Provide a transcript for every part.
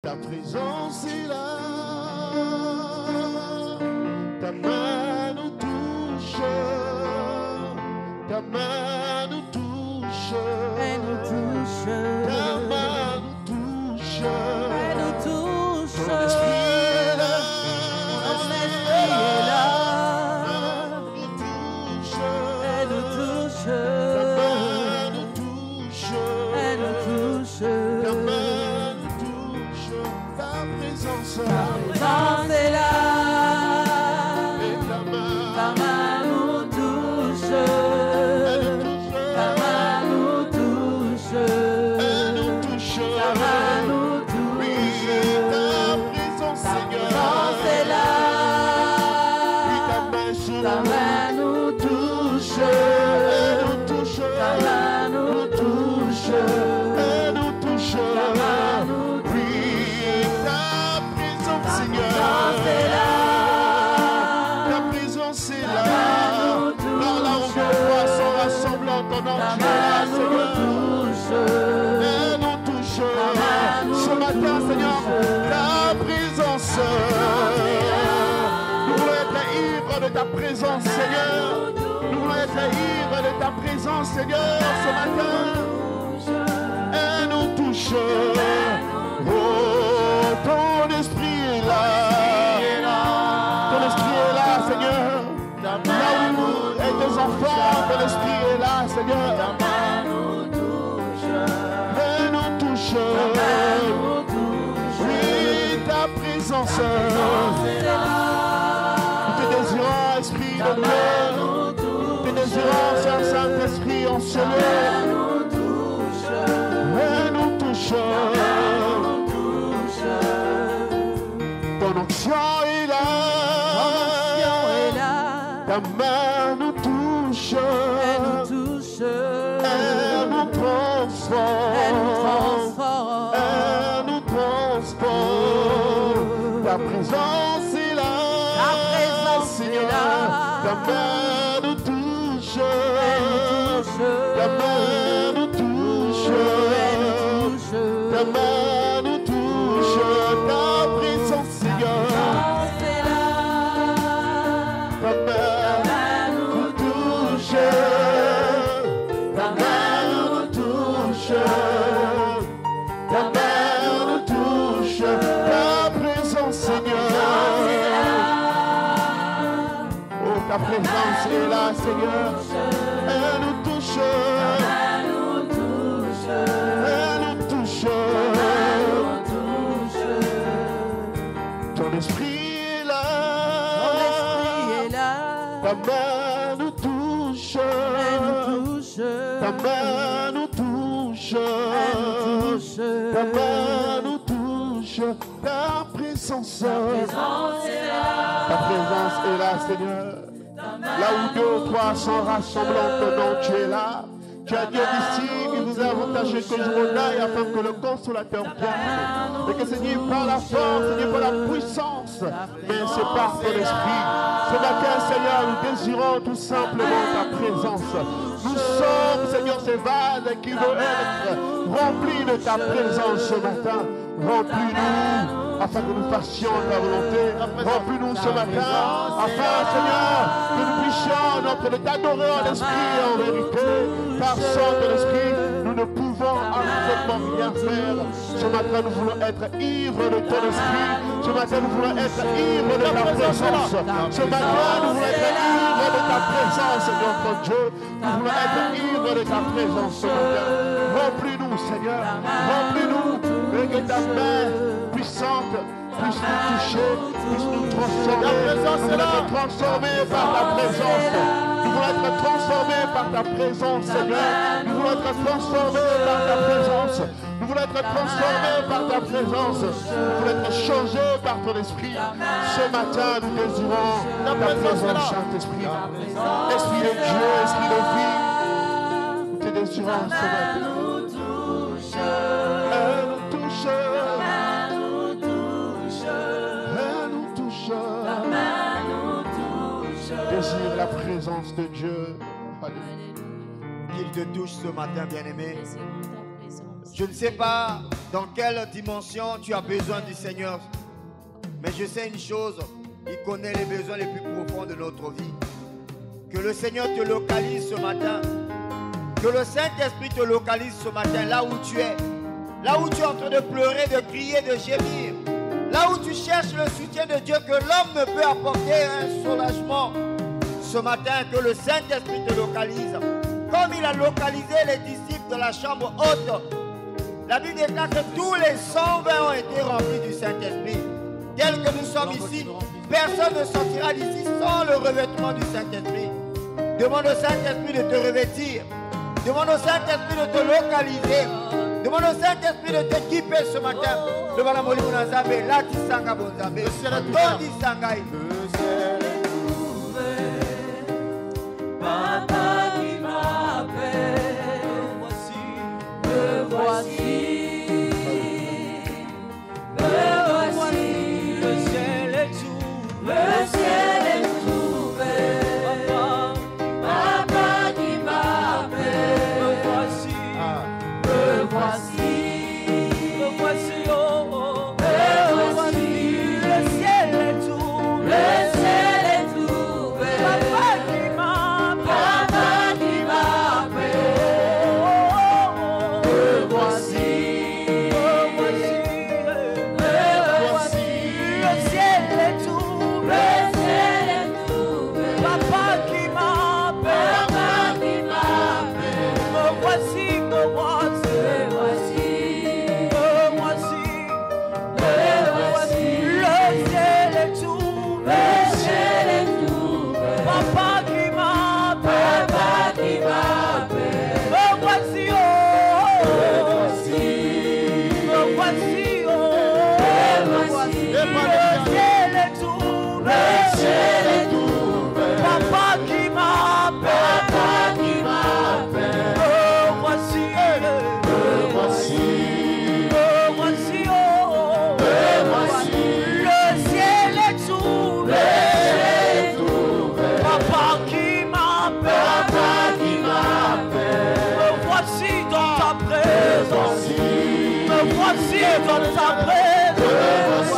Ta présence est là, ta main nous touche, ta main nous touche, elle nous touche, ta main nous touche, elle nous touche, ton esprit est là, ton esprit est là, elle nous touche, ta main nous touche, elle nous touche, ta main nous touche, ta présence ta présence est là, et ta main nous touche, ta main nous touche, elle nous touche, ta main nous oui, touche, ta présence, ta Seigneur, présence est là, oui, ta main sur ta nous, main nous touche, elle nous touche, ta main nous touche, elle nous touche, ta main nous oui, ta présence, Seigneur, présence est là, ta présence est là, nous touche, par là où nos voix sont rassemblées en ton nom, ta tu es là, main nous Seigneur, touche, elle nous touche, main nous ce matin, Seigneur, ta présence, nous voulons être ivres de ta présence, Seigneur, nous voulons être ivres de ta présence, Seigneur, ce matin, elle nous touche, oh, ton esprit est là, ton esprit est là, Seigneur, là où nous et tes enfants, ton esprit est là, Seigneur, elle nous touche, oui, ta présence, nous te désirons, Esprit de Dieu, nous te désirons, Saint-Esprit, en ce lieu, elle nous touche, ton onction est là, ta main nous touche, elle nous touche, elle nous transforme, elle nous transforme, elle nous transporte, ta présence est là, ta présence est Seigneur, là, ta main nous touche, elle nous touche, ta main nous touche, elle nous touche, ta main nous touche, ta présence, Seigneur, c'est là, ta main nous touche, ta main nous touche, ta main nous touche, ta présence, Seigneur, oh, ta présence est là, Seigneur, elle nous touche, elle nous touche, ton esprit est là, ton esprit est là, ta main nous touche, elle nous touche, ta main nous touche, elle nous touche, ta main nous touche, ta présence, ta présence est là, Seigneur. Là où deux ou trois sont rassemblés en ton nom, tu es là. Tu as dit ici, il vous a avantagé que je m'en afin que le consolateur vienne. Et que ce n'est pas la force, ce n'est pas la puissance, mais c'est par ton esprit. Ce matin, Seigneur, nous désirons tout simplement ta présence. Nous sommes, Seigneur, ces vases qui veulent être remplis de ta présence ce matin. Remplis-nous afin que nous fassions ta volonté. Remplis-nous ce matin afin, Seigneur, que nous puissions notre de t'adorer en esprit et en vérité. Car sans ton esprit, nous ne pouvons absolument rien faire. Ce matin, nous voulons être ivres de ton esprit. Ce matin, nous voulons être ivres de ta présence. Ce matin, nous voulons être ivres de ta présence, notre Dieu. Nous voulons être ivres de ta présence ce matin. Remplis-nous, Seigneur. Remplis-nous. Et que ta main puissante puisse nous toucher, puisse nous transformer. Nous voulons être transformés par ta présence. Nous voulons être transformés par ta présence, Seigneur. Nous voulons être transformés par ta présence. Nous voulons être transformés par ta présence. Nous voulons être changés par ton esprit. Ce matin, nous désirons ta présence, Saint-Esprit. Esprit de Dieu, esprit de vie. Nous te désirons ce matin. Elle nous touche. Elle nous touche. Désire la présence de Dieu. Alléluia. Qu'il te touche ce matin, bien-aimé. Je ne sais pas dans quelle dimension tu as besoin du Seigneur. Mais je sais une chose, il connaît les besoins les plus profonds de notre vie. Que le Seigneur te localise ce matin. Que le Saint-Esprit te localise ce matin, là où tu es. Là où tu es en train de pleurer, de crier, de gémir. Là où tu cherches le soutien de Dieu, que l'homme ne peut apporter un soulagement. Ce matin, que le Saint-Esprit te localise. Comme il a localisé les disciples de la chambre haute. La Bible déclare que tous les 120 ont été remplis du Saint-Esprit. Tel que nous sommes ici, personne ne sortira d'ici sans le revêtement du Saint-Esprit. Demande au Saint-Esprit de te revêtir. Demande au Saint-Esprit de te localiser. Demande au Saint-Esprit de t'équiper ce matin. Devant la Molimo Nazabé, là tu sanga bonzabé. Tondi sangai. Papa qui m'appelle, me voici, me voici, le ciel est ouvert, papa qui m'appelle, me voici, oh, me voici, le ciel est ouvert, papa qui m'appelle, me voici, le ciel est ouvert, papa qui m'appelle, me voici, le ciel est ouvert, papa qui m'appelle, me voici, oh, me voici, oh, le ciel est ouvert, papa qui m'appelle, me voici, oh, le ciel est ouvert, papa qui m'appelle, me voici dans ta présence, me voici dans ta présence,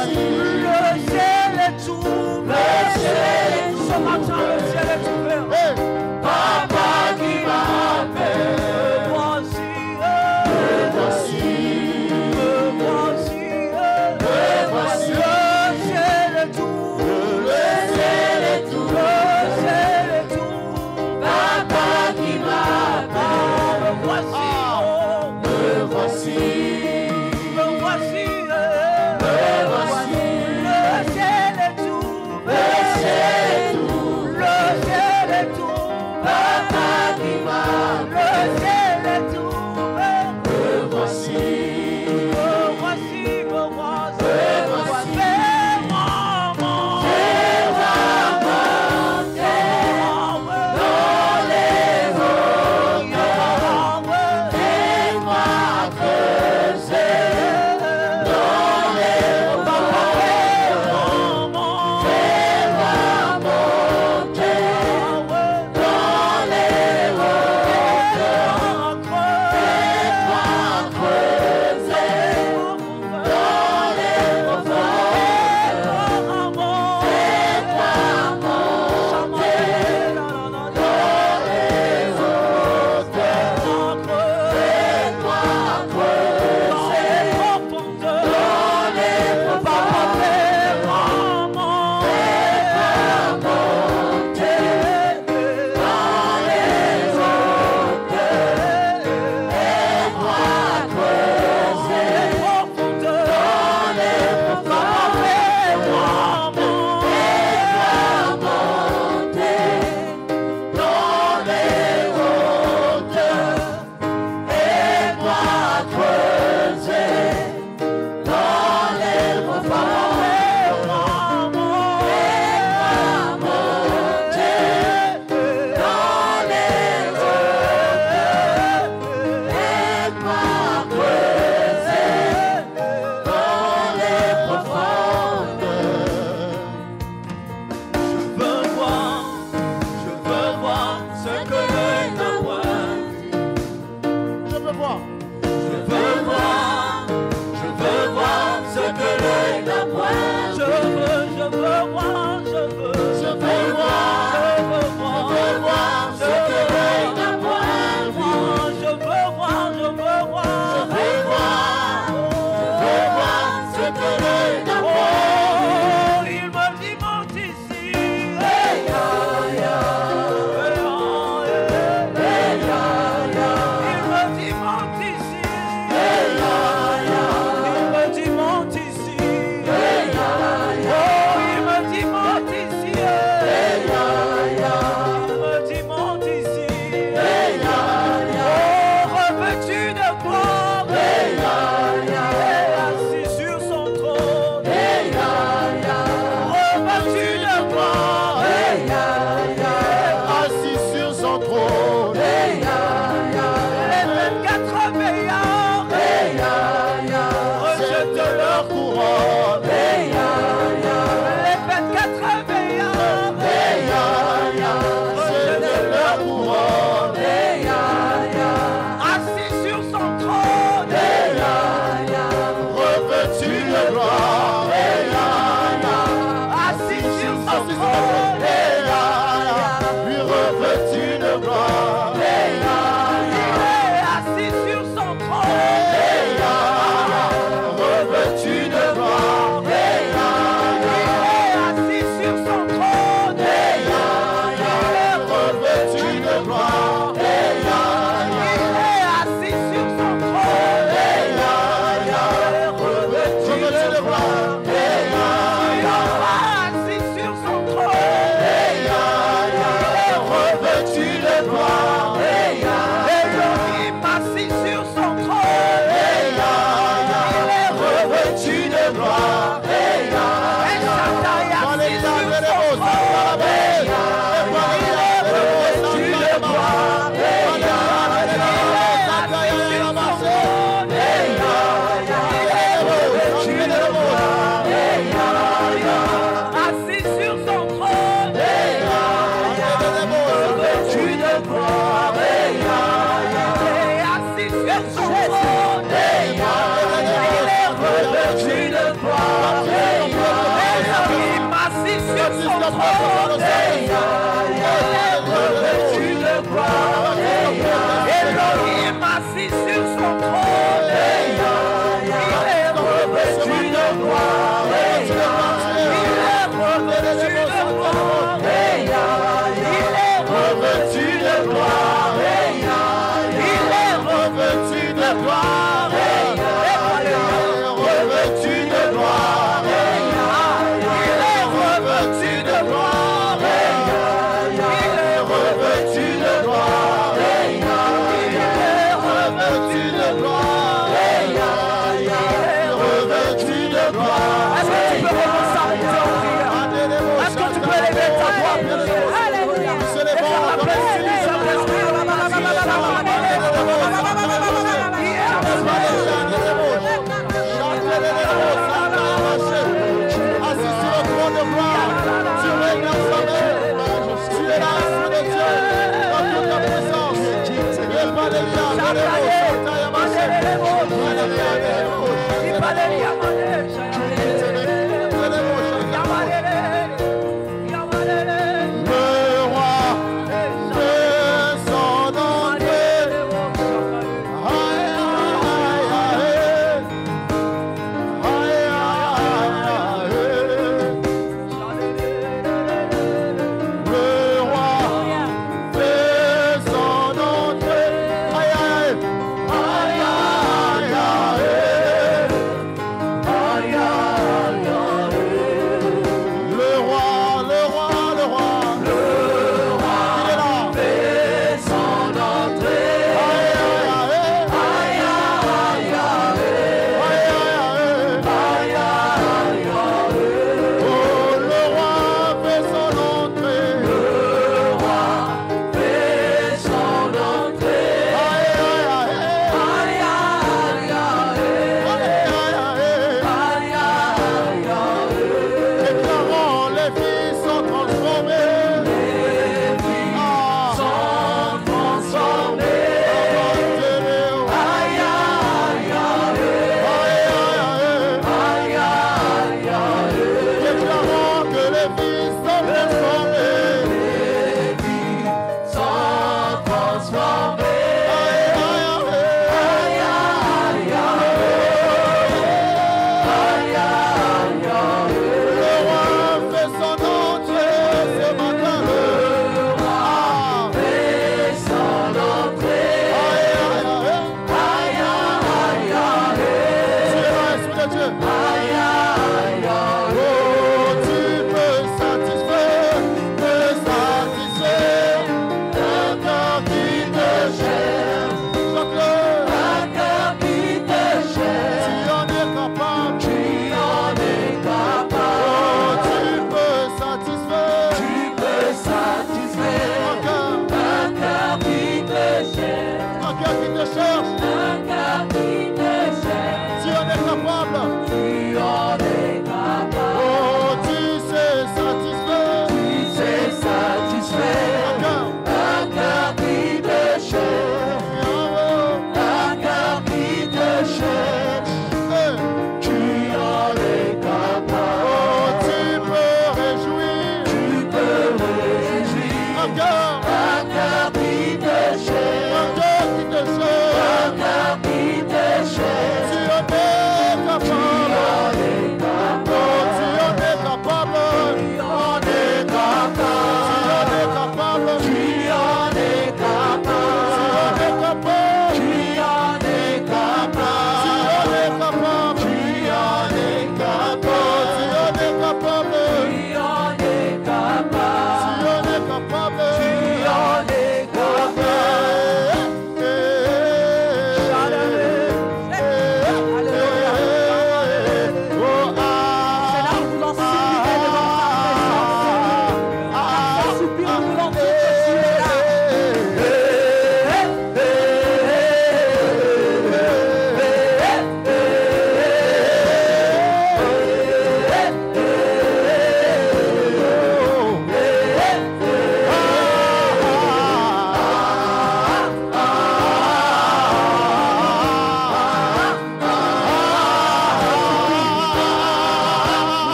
Hallelujah.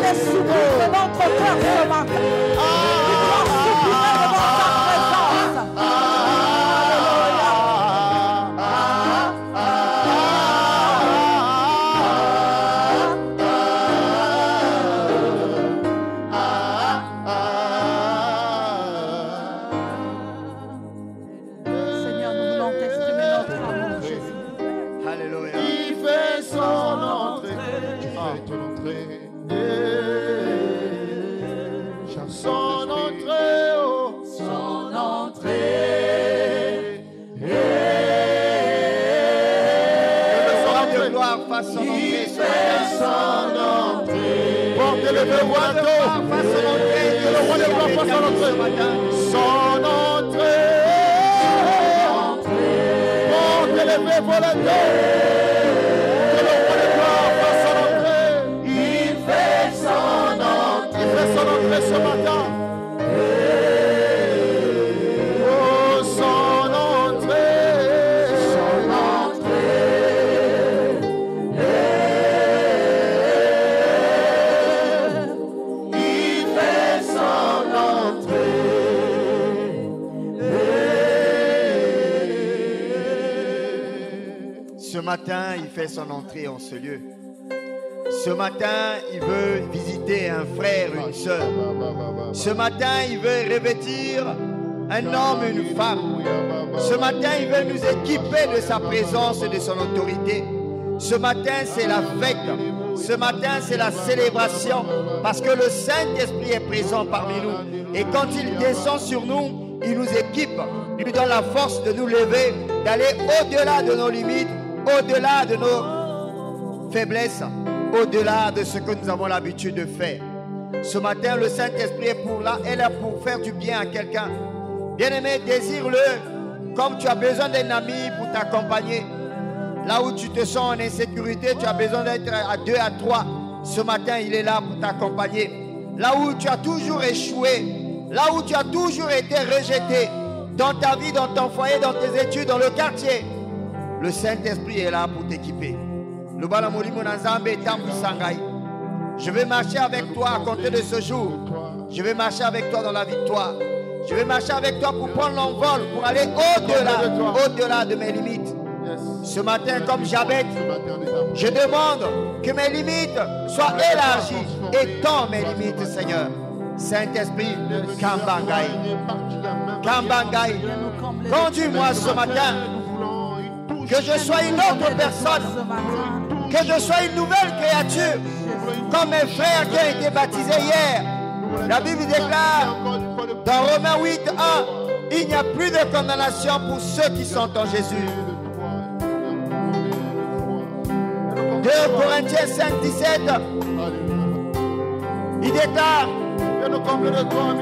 est sublime de notre cœur ce matin. Victoire sublime devant ta présence. Alléluia. Seigneur, nous voulons t'exprimer notre amour, Jésus. Alléluia. Il fait son entrée. Tu fais ton entrée. Son entrée, oh. Son entrée. Que le soir de gloire fasse son entrée. Il fait son entrée. Portez le roi de gloire Fasse son entrée. Que le roi de gloire fasse son entrée. Son entrée. Portez le volonté. Que le roi de gloire fasse son entrée. Il fait son entrée. Il fait son entrée ce matin. Oh, son entrée. Son entrée. Il fait son entrée. Ce matin, il fait son entrée en ce lieu. Ce matin, il veut visiter un frère, une sœur. Ce matin, il veut revêtir un homme, une femme. Ce matin, il veut nous équiper de sa présence et de son autorité. Ce matin, c'est la fête. Ce matin, c'est la célébration. Parce que le Saint-Esprit est présent parmi nous. Et quand il descend sur nous, il nous équipe. Il nous donne la force de nous lever, d'aller au-delà de nos limites, au-delà de nos faiblesses, au-delà de ce que nous avons l'habitude de faire. Ce matin, le Saint-Esprit est là pour faire du bien à quelqu'un. Bien-aimé, désire-le comme tu as besoin d'un ami pour t'accompagner. Là où tu te sens en insécurité, tu as besoin d'être à 2, à 3. Ce matin, il est là pour t'accompagner. Là où tu as toujours échoué, là où tu as toujours été rejeté, dans ta vie, dans ton foyer, dans tes études, dans le quartier, le Saint-Esprit est là pour t'équiper. Je vais marcher avec toi à compter de ce jour. Je vais marcher avec toi dans la victoire. Je vais marcher avec toi pour prendre l'envol, pour aller au-delà de mes limites. Ce matin, comme Jabez, je demande que mes limites soient élargies. Étends mes limites, Seigneur. Saint-Esprit, Kambangai. Kambangai. Conduis-moi ce matin. Que je sois une autre personne. Que je sois une nouvelle créature. Comme mes frères qui ont été baptisés hier. La Bible déclare dans Romains 8, 1, il n'y a plus de condamnation pour ceux qui sont en Jésus. 2 Corinthiens 5, 17, il déclare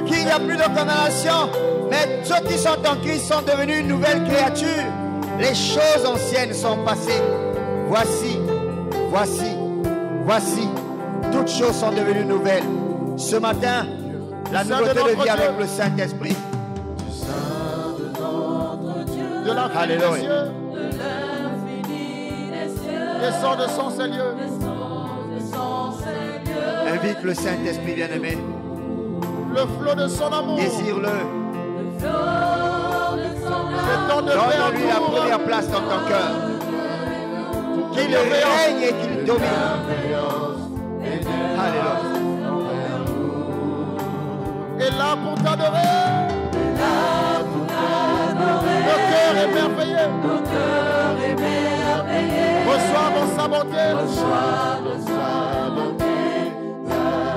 qu'il n'y a plus de condamnation, mais ceux qui sont en Christ sont devenus une nouvelle créature. Les choses anciennes sont passées. Voici, toutes choses sont devenues nouvelles. Ce matin, la nouveauté de vie avec le Saint-Esprit. De l'infini des cieux. Descends de son Seigneur. Invite le Saint-Esprit bien-aimé. Le flot de son amour. Désire-le. Donne-lui la première place dans ton cœur. Qu'il règne et qu'il domine. Alléluia. Et là pour t'adorer. Nos cœurs émerveillés. Reçois sa bonté.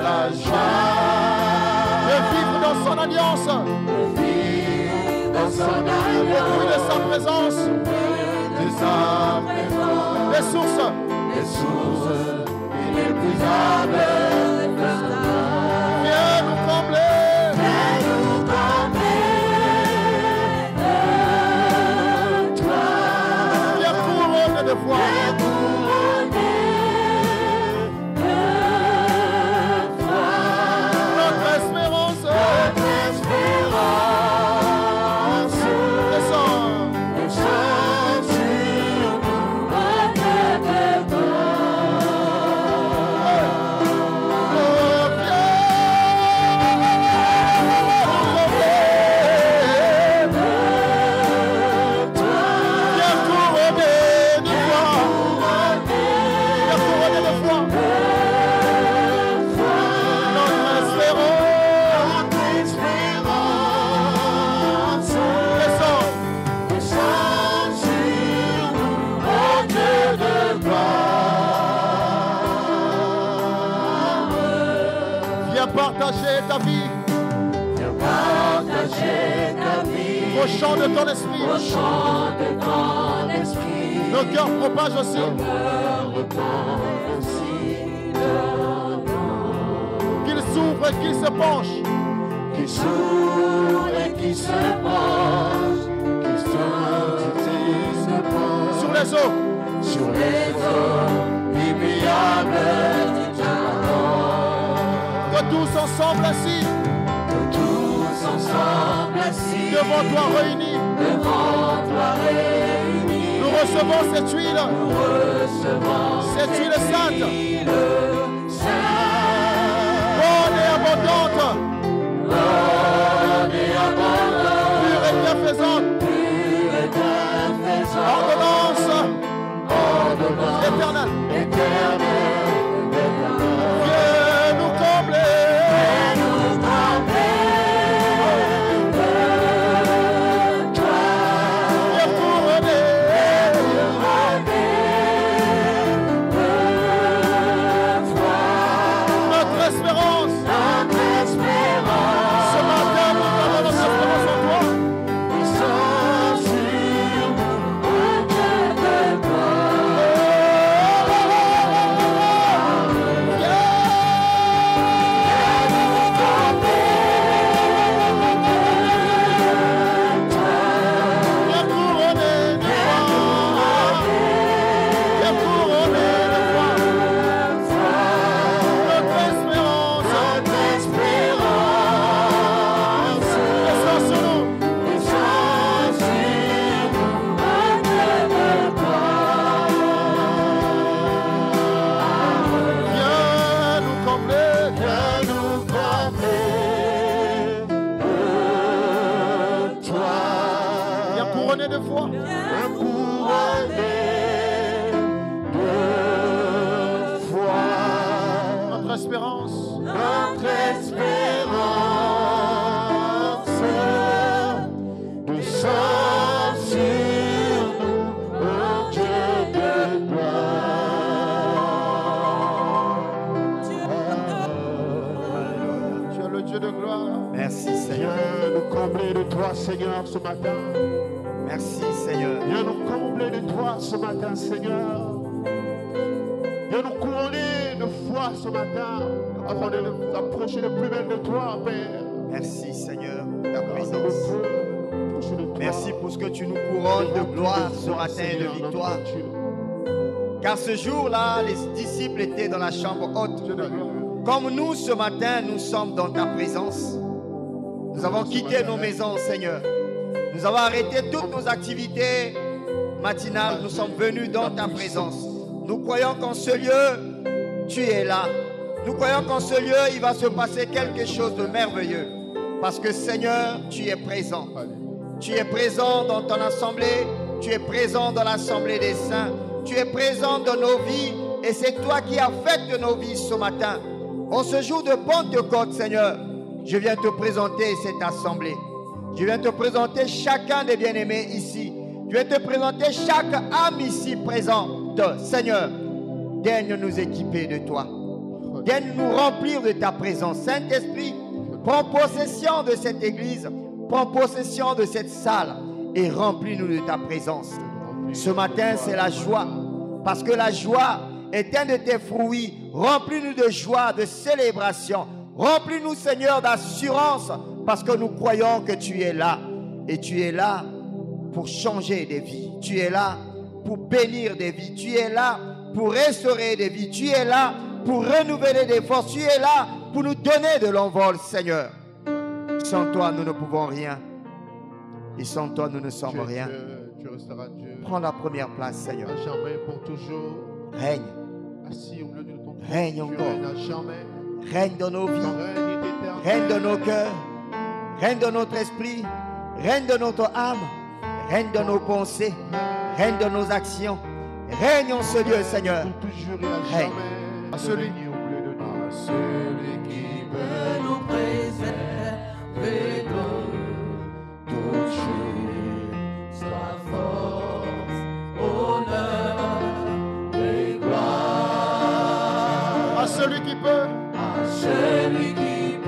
La joie de vivre dans son alliance. Le fruit de sa présence. Les sources inépuisables. Viens nous combler. Viens couronner de foi. Notre espérance. partager ta vie. Viens partager ta vie. Au chant de ton esprit. Au chant de ton esprit. Nos cœurs propagent aussi. Nos cœurs répandent aussi ton nom. Qu'il s'ouvre et qu'il se penche. Qu'il s'ouvre et qu'il se penche. Qu'il s'ouvre et qu'il se penche. Sur les eaux. Sur les eaux immuables du Jordan. Que tous ensemble ainsi. Que tous ensemble assis. Devant toi réunis. Devant toi réunis. Nous recevons cette huile. Nous recevons cette huile sainte. Bonne et abondante. Bonne et abondante. Pure et bienfaisante. Pure et bienfaisante. Ordonnance. Ordonnance. Éternelle. Éternelle. Viens nous combler. Viens nous combler de toi. Viens couronner. Notre espérance. Notre espérance. Ce matin, nous avons notre espérance en toi. Nous sommes sur un Dieu de Viens couronner de toi. Viens couronner de toi. Notre espérance. Notre espérance. Descends sur nous. Nous sommes sur un Dieu de Viens nous combler. Viens nous combler de toi. Viens couronner de foi. Un couronné de foi. Notre espérance. Notre espérance. Nous sommes sur nous, oh Dieu de gloire. Tu es le Dieu de gloire. Merci Seigneur. Viens nous combler de toi, Seigneur, ce matin. Merci Seigneur. Viens nous combler de toi ce matin, Seigneur. Viens nous couronner de foi ce matin, afin de nous approcher de plus belle de toi, Père. Merci Seigneur pour ta Grâce à présence. nos cœurs, approcher de toi. Merci pour ce que tu nous couronnes de gloire ce matin et de Seigneur, victoire. notre Dieu. Car ce jour-là, les disciples étaient dans la chambre haute. Dieu de gloire. Comme nous, ce matin, nous sommes dans ta présence. Nous avons quitté nos maisons, Seigneur. Nous avons arrêté toutes nos activités matinales. Nous sommes venus dans ta présence. Nous croyons qu'en ce lieu, tu es là. Nous croyons qu'en ce lieu, il va se passer quelque chose de merveilleux. Parce que, Seigneur, tu es présent. Tu es présent dans ton assemblée. Tu es présent dans l'assemblée des saints. Tu es présent dans nos vies. Et c'est toi qui affectes nos vies ce matin. En ce jour de Pentecôte, Seigneur, je viens te présenter cette assemblée. Je viens te présenter chacun des bien-aimés ici. Je viens te présenter chaque âme ici présente. Seigneur, daigne nous équiper de toi. Daigne nous remplir de ta présence. Saint-Esprit, prends possession de cette église. Prends possession de cette salle et remplis-nous de ta présence. Ce matin, c'est la joie. Parce que la joie est un de tes fruits. Remplis-nous de joie, de célébration. Remplis-nous, Seigneur, d'assurance. Parce que nous croyons que tu es là. Et tu es là pour changer des vies. Tu es là pour bénir des vies. Tu es là pour restaurer des vies. Tu es là pour renouveler des forces. Tu es là pour nous donner de l'envol, Seigneur. Sans toi, nous ne pouvons rien. Et sans toi, nous ne sommes rien. Tu resteras Dieu. Prends la première place, Seigneur. À jamais, pour toujours. Règne. Assis au milieu de ton trône. Règne Tu encore. règnes à jamais. Règne dans nos Ton vies. règne est éternel. Règne dans nos cœurs. Règne dans notre esprit. Règne dans notre âme. Règne dans nos pensées. Règne dans nos actions. Règne en ce lieu, Seigneur. Pour toujours et à Règne. jamais. À celui- Règne au milieu de nous. Celui qui peut nous préserver de toute chose, sa force, honneur et gloire. À celui qui peut. À celui qui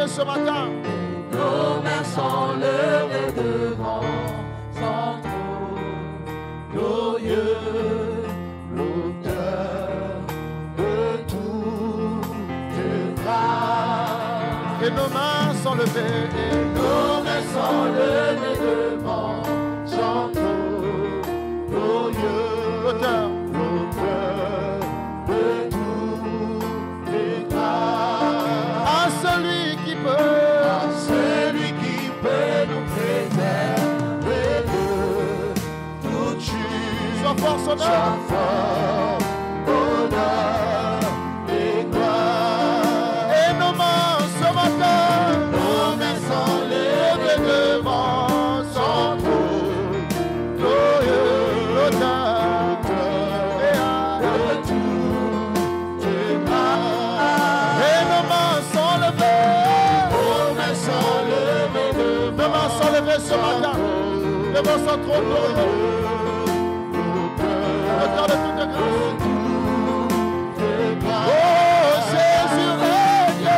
ce matin. Nos mains sont levées devant son trône glorieux, l'auteur de toute grâce. Et nos mains sont levées. Et nos mains sont levées devant son trône glorieux, L'auteur. de toute grâce. À celui qui peut. À celui qui peut nous préserver de toute chute. Sois fort, son Sois œuvre. fort, honneur et gloire. Et nos mains ce matin. Nos mains sont levées devant son trône glorieux, L'auteur. de toute grâce. Et nos mains sont levées. Nos mains sont levées Nos mains sont levées ce matin. Devant son trône glorieux. L'auteur de toute grâce. Oh, Jésus règne.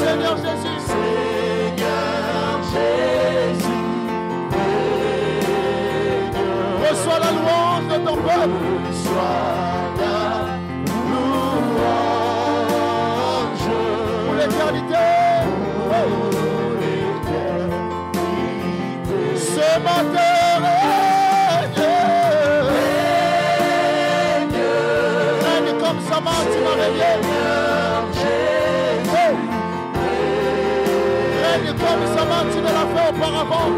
Seigneur Jésus. Seigneur Jésus, Reçois la louange de ton peuple. sois la louange Pour l'éternité. Ce matin règne. Règne comme ça m'a tu m'as régné. Règne comme ça m'a tu ne l'as fait auparavant.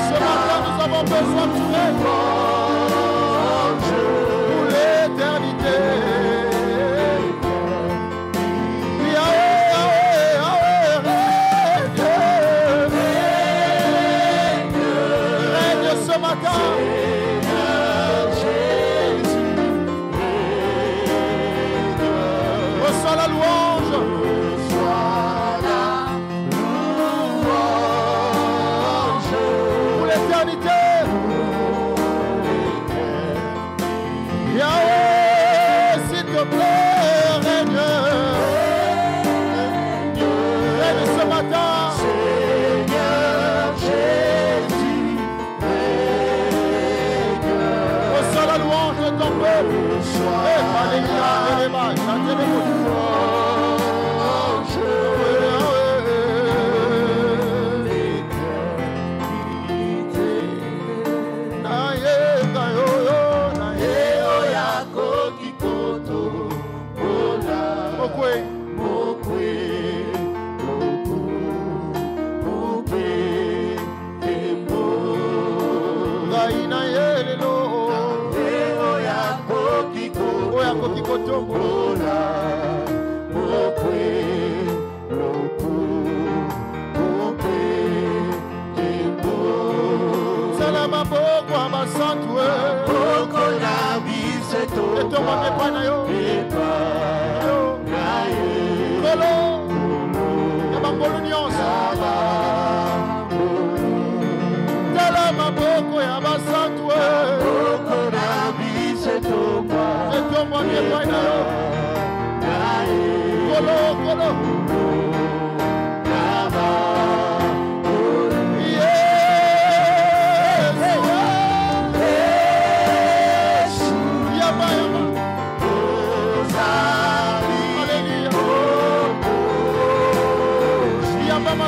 Ce matin nous avons besoin que tu règnes. Pour l'éternité. Yahweh, Yahweh, Yahweh, règne. Règne ce matin. Reçois la louange. Pour l'éternité. Yahweh, s'il te plaît, règne. Règne ce matin. Seigneur Jésus, Reçois la louange de ton peuple. Eh, Alléluia, Alléluia, chantez les mots. Yabama,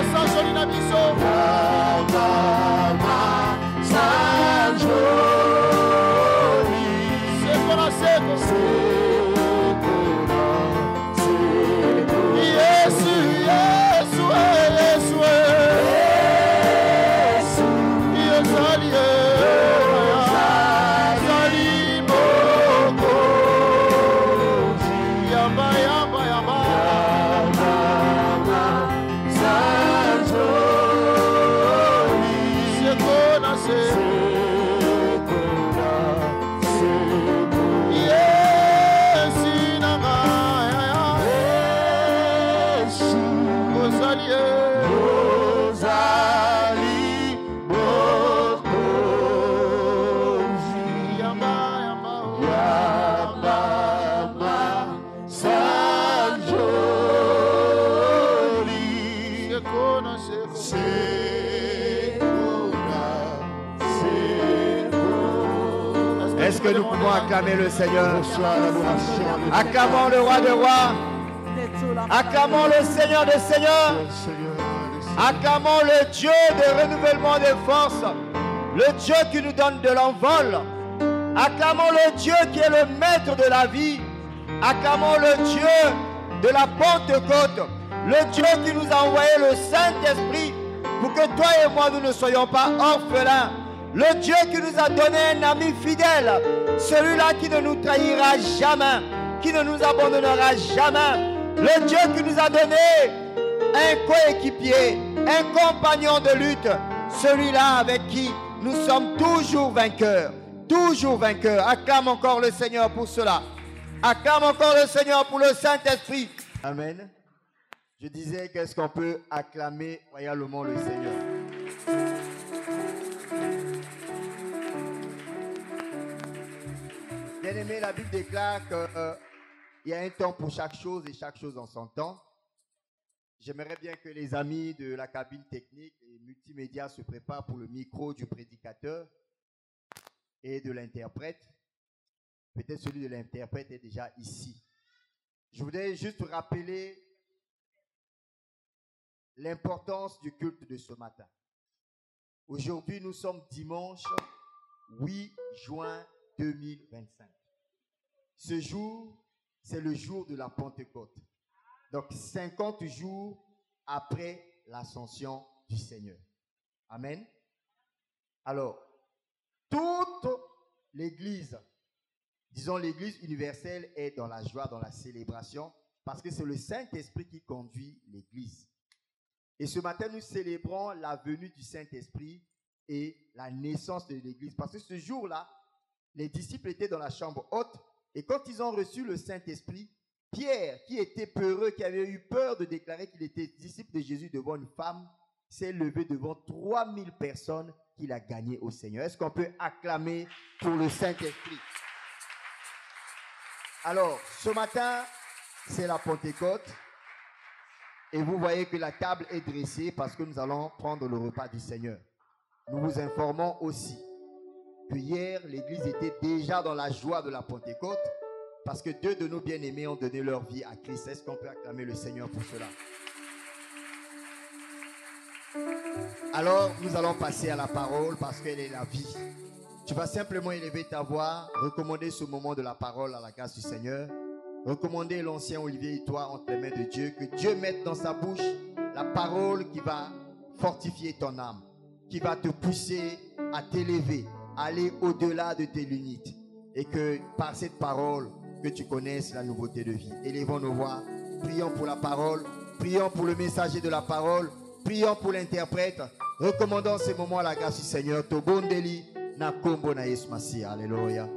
Sa Est-ce que nous pouvons acclamer le Seigneur? Reçois l'adoration. Acclamons le roi de rois. Acclamons le Seigneur des seigneurs. Acclamons le Dieu de renouvellement des forces. Le Dieu qui nous donne de l'envol. Acclamons le Dieu qui est le maître de la vie. Acclamons le Dieu de la Pentecôte. Le Dieu qui nous a envoyé le Saint-Esprit pour que toi et moi nous ne soyons pas orphelins. Le Dieu qui nous a donné un ami fidèle. Celui-là qui ne nous trahira jamais. Qui ne nous abandonnera jamais. Le Dieu qui nous a donné un coéquipier, un compagnon de lutte, celui-là avec qui nous sommes toujours vainqueurs. Toujours vainqueurs. Acclame encore le Seigneur pour cela. Acclame encore le Seigneur pour le Saint-Esprit. Amen. Je disais, qu'est-ce qu'on peut acclamer royalement le Seigneur? Bien-aimé, la Bible déclare qu'il y a un temps pour chaque chose et chaque chose en son temps. J'aimerais bien que les amis de la cabine technique et multimédia se préparent pour le micro du prédicateur et de l'interprète. Peut-être celui de l'interprète est déjà ici. Je voudrais juste rappeler l'importance du culte de ce matin. Aujourd'hui, nous sommes dimanche 8 juin 2025. Ce jour, c'est le jour de la Pentecôte. Donc, 50 jours après l'ascension du Seigneur. Amen. Alors, toute l'Église, disons l'Église universelle, est dans la joie, dans la célébration, parce que c'est le Saint-Esprit qui conduit l'Église. Et ce matin, nous célébrons la venue du Saint-Esprit et la naissance de l'Église. Parce que ce jour-là, les disciples étaient dans la chambre haute, et quand ils ont reçu le Saint-Esprit, Pierre, qui était peureux, qui avait eu peur de déclarer qu'il était disciple de Jésus devant une femme, s'est levé devant 3000 personnes qu'il a gagnées au Seigneur. Est-ce qu'on peut acclamer pour le Saint-Esprit? Alors, ce matin, c'est la Pentecôte. Et vous voyez que la table est dressée parce que nous allons prendre le repas du Seigneur. Nous vous informons aussi que hier, l'Église était déjà dans la joie de la Pentecôte parce que 2 de nos bien-aimés ont donné leur vie à Christ. Est-ce qu'on peut acclamer le Seigneur pour cela? Alors, nous allons passer à la parole parce qu'elle est la vie. Tu vas simplement élever ta voix, recommander ce moment de la parole à la grâce du Seigneur. Recommander l'ancien Olivier et toi entre les mains de Dieu. Que Dieu mette dans sa bouche la parole qui va fortifier ton âme, qui va te pousser à t'élever, à aller au-delà de tes limites. Et que par cette parole, que tu connaisses la nouveauté de vie. Élevons nos voix, prions pour la parole, prions pour le messager de la parole, prions pour l'interprète. Recommandons ces moments à la grâce du Seigneur. Tobondeli na kombo na Yesu Masiya. Alléluia.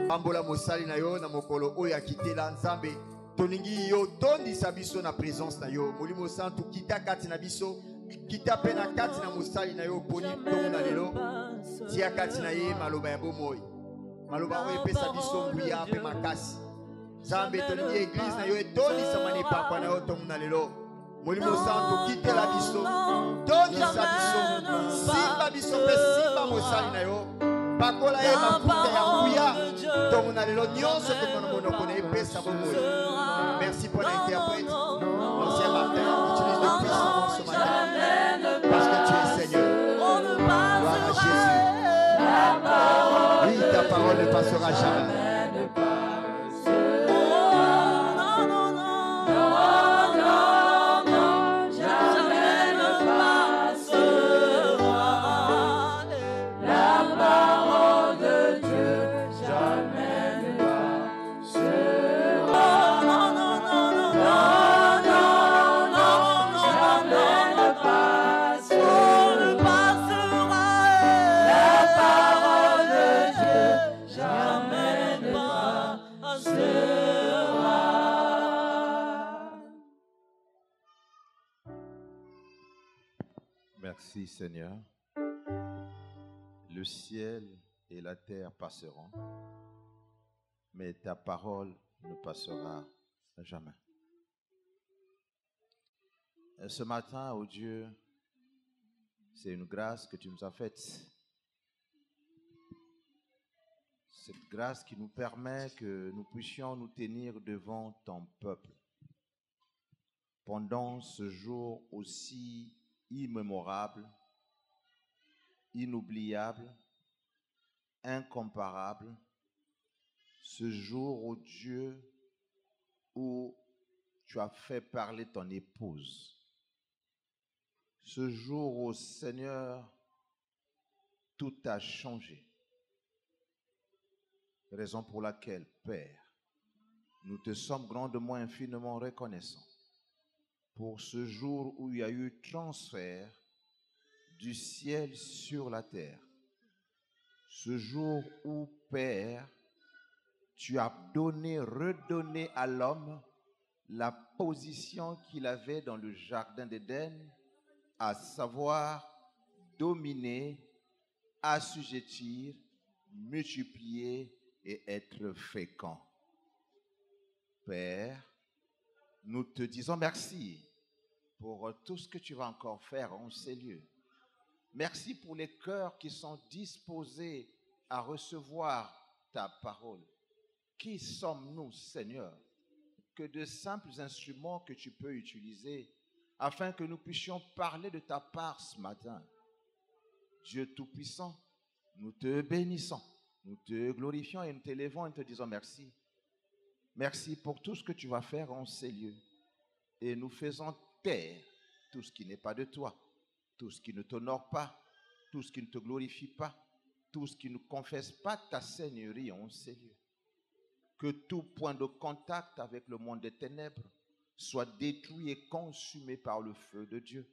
Ambola mosali na yo na mokolo oyo akitela Nzambe. Toningi yo tondisa biso na présence na yo. Molimo santu kita kati na biso. Kita pe na kati na mosali na yo poni tongo na lelo. Tia kati na ye maloba ya bomoi. Maloba oyo epesa biso nguya pe makasi. Nzambe toningi église na yo etondisa manipakwa na yo tongo na lelo. Molimo santu kitela biso. Tondisa biso. Simba biso pe simba mosali na yo. Pakola ye mafuta ya nguya. Tongo na lelo nyonso tongo na monoko na epesa bomoi. Merci pour l'interprète. L'ancien Martin utilise le puissant ce matin. Parce que tu es Seigneur. Gloire à Jésus. Oui, ta parole ne passera jamais. Merci Seigneur. Le ciel et la terre passeront, mais ta parole ne passera jamais. Ce matin, oh Dieu, c'est une grâce que tu nous as faite cette grâce qui nous permet que nous puissions nous tenir devant ton peuple pendant ce jour aussi immémorable, inoubliable, incomparable, ce jour, ô Dieu, où tu as fait parler ton épouse. Ce jour, ô Seigneur, tout a changé. Raison pour laquelle, Père, nous te sommes grandement, infiniment reconnaissants pour ce jour où il y a eu transfert du ciel sur la terre. Ce jour où, Père, tu as redonné à l'homme la position qu'il avait dans le jardin d'Éden, à savoir dominer, assujettir, multiplier et être fécond. Père, nous te disons merci pour tout ce que tu vas encore faire en ces lieux. Merci pour les cœurs qui sont disposés à recevoir ta parole. Qui sommes-nous, Seigneur, que de simples instruments que tu peux utiliser afin que nous puissions parler de ta part ce matin? Dieu Tout-Puissant, nous te bénissons, nous te glorifions et nous t'élevons et nous te disons merci. Merci pour tout ce que tu vas faire en ces lieux. Et nous faisons taire tout ce qui n'est pas de toi, tout ce qui ne t'honore pas, tout ce qui ne te glorifie pas, tout ce qui ne confesse pas ta seigneurie en ces lieux. Que tout point de contact avec le monde des ténèbres soit détruit et consumé par le feu de Dieu.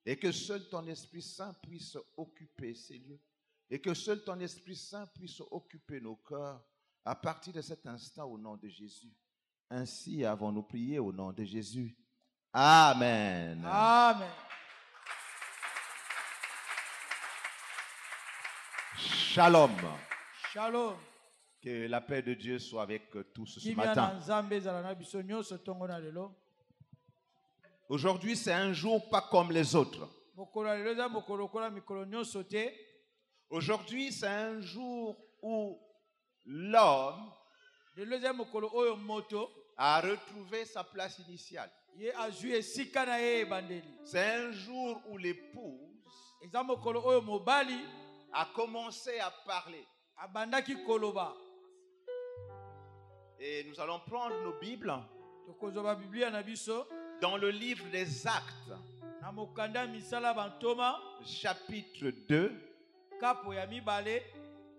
Et que seul ton Esprit Saint puisse occuper ces lieux. Et que seul ton Esprit Saint puisse occuper nos cœurs à partir de cet instant au nom de Jésus. Ainsi avons-nous prié au nom de Jésus. Amen. Amen. Shalom. Shalom. Que la paix de Dieu soit avec tous ce matin. Aujourd'hui, c'est un jour pas comme les autres. Aujourd'hui, c'est un jour où l'homme a retrouvé sa place initiale. C'est un jour où l'épouse a commencé à parler. Et nous allons prendre nos Bibles dans le livre des Actes, chapitre 2,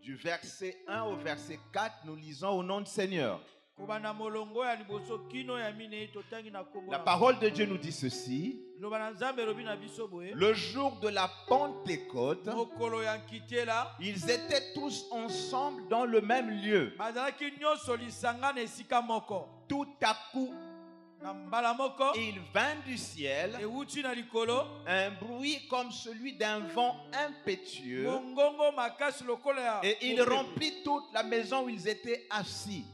du verset 1 au verset 4, nous lisons au nom du Seigneur. La parole de Dieu nous dit ceci. Le jour de la Pentecôte, ils étaient tous ensemble dans le même lieu. Tout à coup, il vint du ciel un bruit comme celui d'un vent impétueux et il remplit toute la maison où ils étaient assis.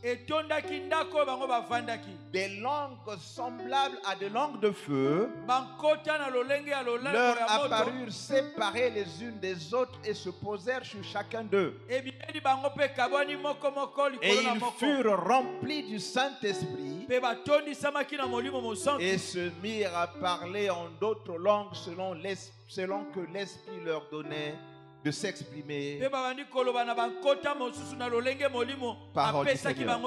Des langues semblables à des langues de feu leur apparurent séparées les unes des autres et se posèrent sur chacun d'eux. Et ils furent remplis du Saint-Esprit et se mirent à parler en d'autres langues selon que l'Esprit leur donnait de s'exprimer. Parole du Seigneur.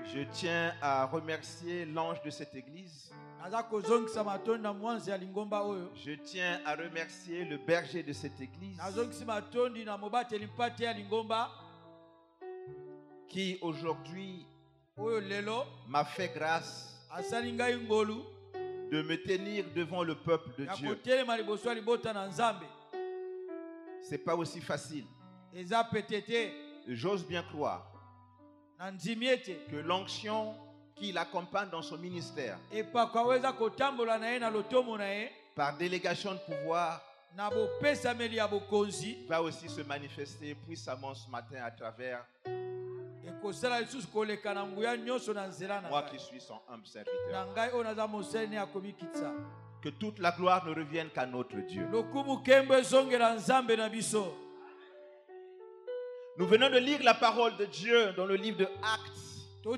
Je tiens à remercier l'ange de cette église. Je tiens à remercier le berger de cette église qui aujourd'hui m'a fait grâce de me tenir devant le peuple de Dieu. C'est pas aussi facile. J'ose bien croire que l'onction qui l'accompagne dans son ministère, par délégation de pouvoir, va aussi se manifester puissamment ce matin à travers Moi qui suis son humble serviteur. Que toute la gloire ne revienne qu'à notre Dieu. Nous venons de lire la parole de Dieu dans le livre de Actes. Où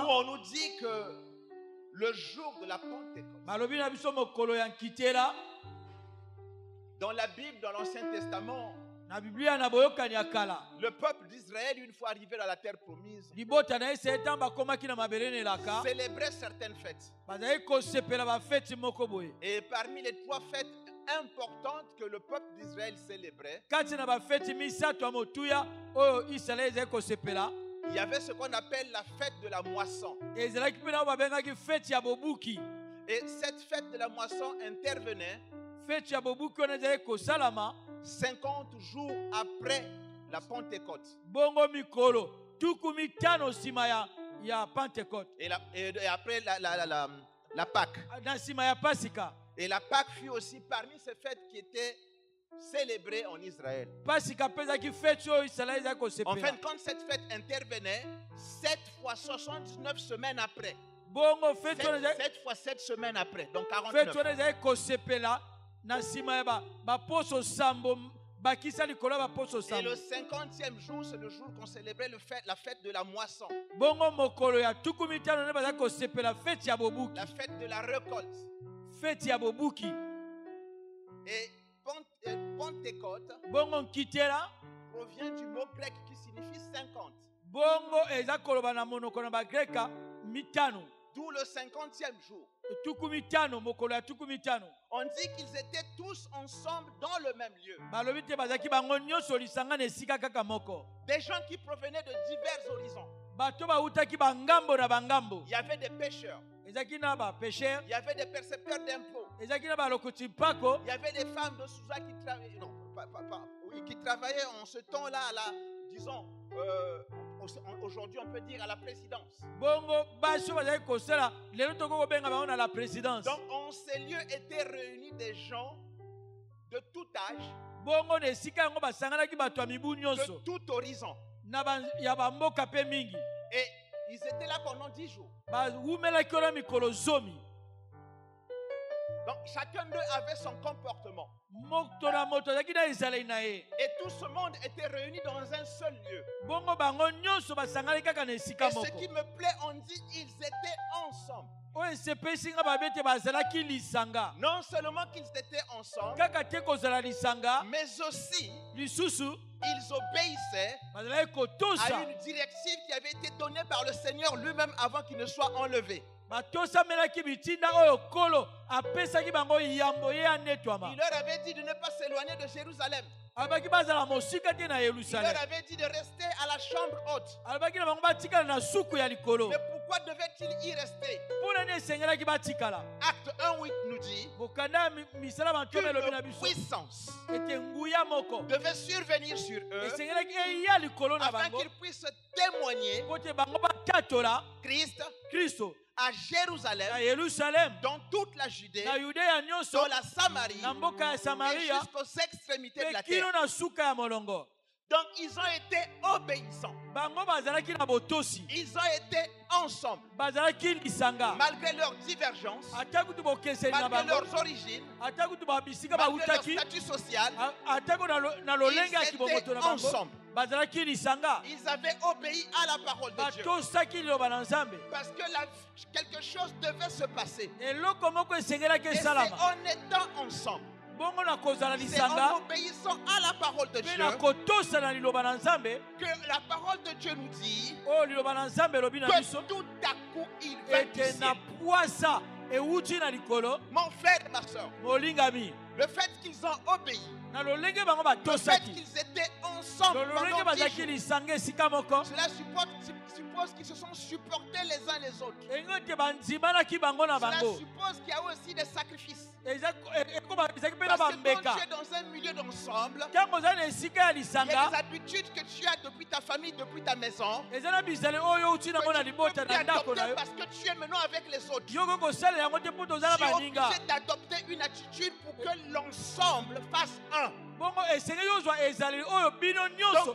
on nous dit que le jour de la Pentecôte, dans la Bible, dans l'Ancien Testament, le peuple d'Israël, une fois arrivé dans la terre promise, célébrait certaines fêtes. Et parmi les 3 fêtes importantes que le peuple d'Israël célébrait, il y avait ce qu'on appelle la fête de la moisson. Et cette fête de la moisson intervenait 50 jours après la Pentecôte. Et après la Pâque. Et la Pâque fut aussi parmi ces fêtes qui étaient célébrées en Israël. En fait, quand cette fête intervenait, 7 fois 79 semaines après. 7 fois 7 semaines après, donc 49. Et le 50e jour, c'est le jour qu'on célébrait la fête de la moisson. La fête de la récolte. Et Pentecôte provient du mot grec qui signifie 50. D'où le 50e jour. On dit qu'ils étaient tous ensemble dans le même lieu. Des gens qui provenaient de divers horizons. Il y avait des pêcheurs. Il y avait des percepteurs d'impôts. Il y avait des femmes de Souza qui travaillaient en ce temps-là, disons, aujourd'hui on peut dire à la présidence. Donc en ces lieux étaient réunis des gens de tout âge, de tout horizon. Et ils étaient là pendant 10 jours. Donc chacun d'eux avait son comportement. Et tout ce monde était réuni dans un seul lieu. Et ce qui me plaît, on dit ils étaient ensemble. Non seulement qu'ils étaient ensemble, mais aussi ils obéissaient à une directive qui avait été donnée par le Seigneur lui-même avant qu'il ne soit enlevé. Il leur avait dit de ne pas s'éloigner de Jérusalem. Il leur avait dit de rester à la chambre haute. Mais pourquoi devait-il y rester? Acte 1:8 nous dit qu'une puissance devait survenir sur eux afin qu'ils puissent témoigner Christ à Jérusalem, dans toute la Judée, dans la Samarie et jusqu'aux extrémités de la terre. Donc ils ont été obéissants. Ils ont été ensemble. Malgré leurs divergences, malgré leurs origines, malgré leur statut social, ils étaient ensemble. Ils avaient obéi à la parole de Dieu. Parce que quelque chose devait se passer. Et c'est en étant ensemble, c'est en obéissant à la parole de Dieu que la parole de Dieu nous dit que tout à coup il va ici. Mon frère et ma soeur, le fait qu'ils ont obéi, le fait qu'ils étaient ensemble pendant 10 jours, cela suppose qu'ils se sont supportés les uns les autres. Cela suppose qu'il y a aussi des sacrifices. Parce que quand tu es dans un milieu d'ensemble, il y a des habitudes que tu as depuis ta famille, depuis ta maison, que tu peux adopter parce que tu es maintenant avec les autres. Tu es obligé d'adopter une attitude pour que l'ensemble fasse un. Donc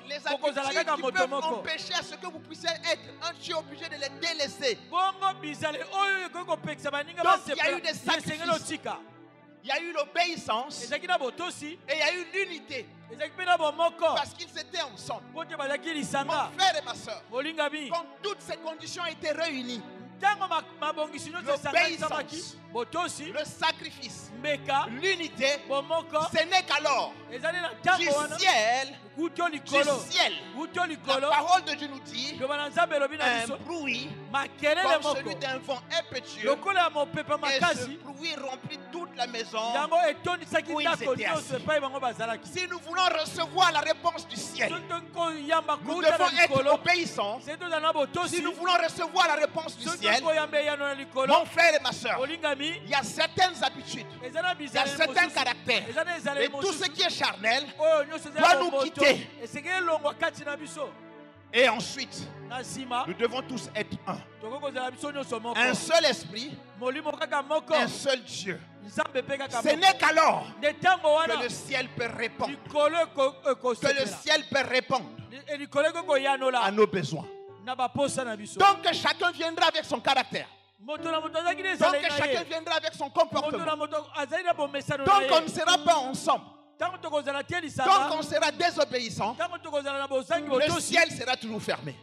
les habitudes qui peuvent empêcher à ce que vous puissiez être un Dieu obligé de les délaisser. Donc il y a eu des sacrifices. Il y a eu l'obéissance et il y a eu l'unité. Parce qu'ils étaient ensemble. Mon frère et ma soeur, quand toutes ces conditions étaient réunies, l'obéissance, le sacrifice, l'unité, ce n'est qu'alors du ciel, la parole de Dieu nous dit, un bruit comme celui d'un vent impétueux, et ce bruit remplit toute la maison où ils étaient assis. Si nous voulons recevoir la réponse du ciel, nous devons être obéissants. Si nous voulons recevoir la réponse du ciel, mon frère et ma soeur, il y a certaines habitudes, il y a certains caractères, et tout ce qui est charnel doit nous quitter. Et ensuite, nous devons tous être un. Un seul esprit, un seul Dieu. Ce n'est qu'alors que le ciel peut répondre. Que le ciel peut répondre à nos besoins. Donc que chacun viendra avec son caractère. Donc que chacun viendra avec son comportement. Donc on ne sera pas ensemble. Tant qu'on sera désobéissant, le ciel sera toujours fermé.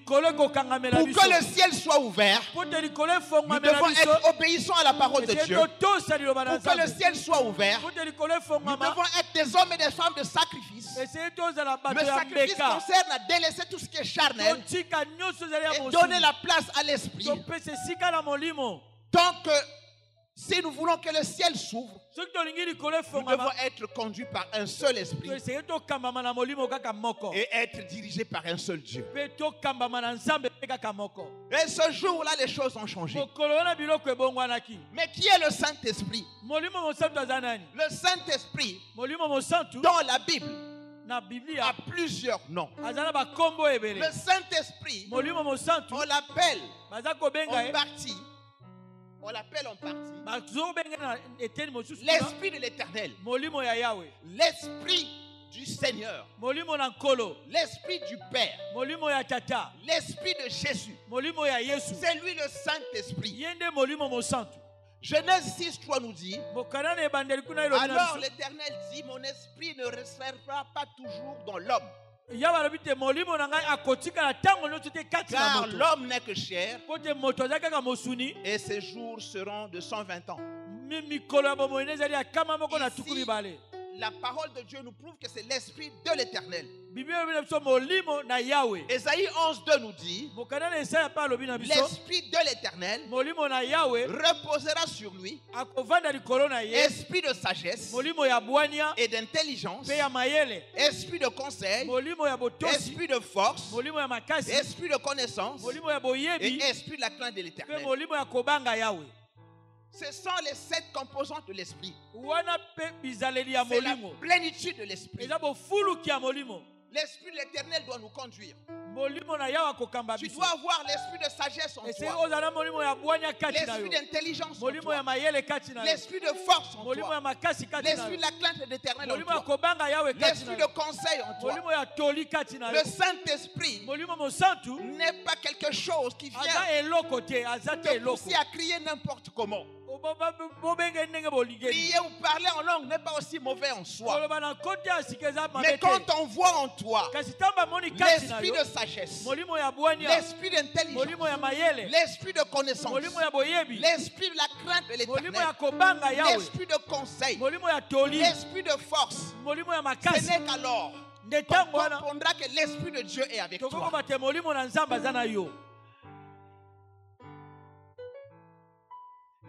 Pour que le ciel soit ouvert, nous devons être obéissants à la parole de Dieu. Pour que le ciel soit ouvert, nous devons être des hommes et des femmes de sacrifice. Le sacrifice concerne à délaisser tout ce qui est charnel et donner la place à l'esprit. Donc, si nous voulons que le ciel s'ouvre, nous devons être conduits par un seul esprit et être dirigés par un seul Dieu. Et ce jour-là, les choses ont changé. Mais qui est le Saint-Esprit? Le Saint-Esprit, dans la Bible, a plusieurs noms. Le Saint-Esprit, on l'appelle en partie. On l'appelle en partie l'Esprit de l'Éternel, l'Esprit du Seigneur, l'Esprit du Père, l'Esprit de Jésus. C'est lui le Saint-Esprit. Genèse 6:3 nous dit, alors l'Éternel dit, mon esprit ne restera pas toujours dans l'homme. Car l'homme n'est que chair et ses jours seront de 120 ans. Ici, la parole de Dieu nous prouve que c'est l'Esprit de l'Éternel. Ésaïe 11:2 nous dit, l'Esprit de l'Éternel reposera sur lui, esprit de sagesse et d'intelligence, esprit de conseil, esprit de force, esprit de connaissance et esprit de la crainte de l'Éternel. Ce sont les 7 composantes de l'esprit. C'est la plénitude de l'esprit. L'Esprit de l'Éternel doit nous conduire. Tu dois avoir l'esprit de sagesse en toi, l'esprit d'intelligence en toi, l'esprit de force en toi, l'esprit de la crainte de l'Éternel en toi, l'esprit de conseil en toi. Le Saint-Esprit n'est pas quelque chose qui vient te pousser à crier n'importe comment. Prier ou parler en langue n'est pas aussi mauvais en soi. Mais quand on voit en toi l'esprit de sagesse, l'esprit d'intelligence, l'esprit de connaissance, l'esprit de la crainte de l'Éternel, l'esprit de conseil, l'esprit de force, ce n'est qu'alors qu'on comprendra que l'Esprit de Dieu est avec toi.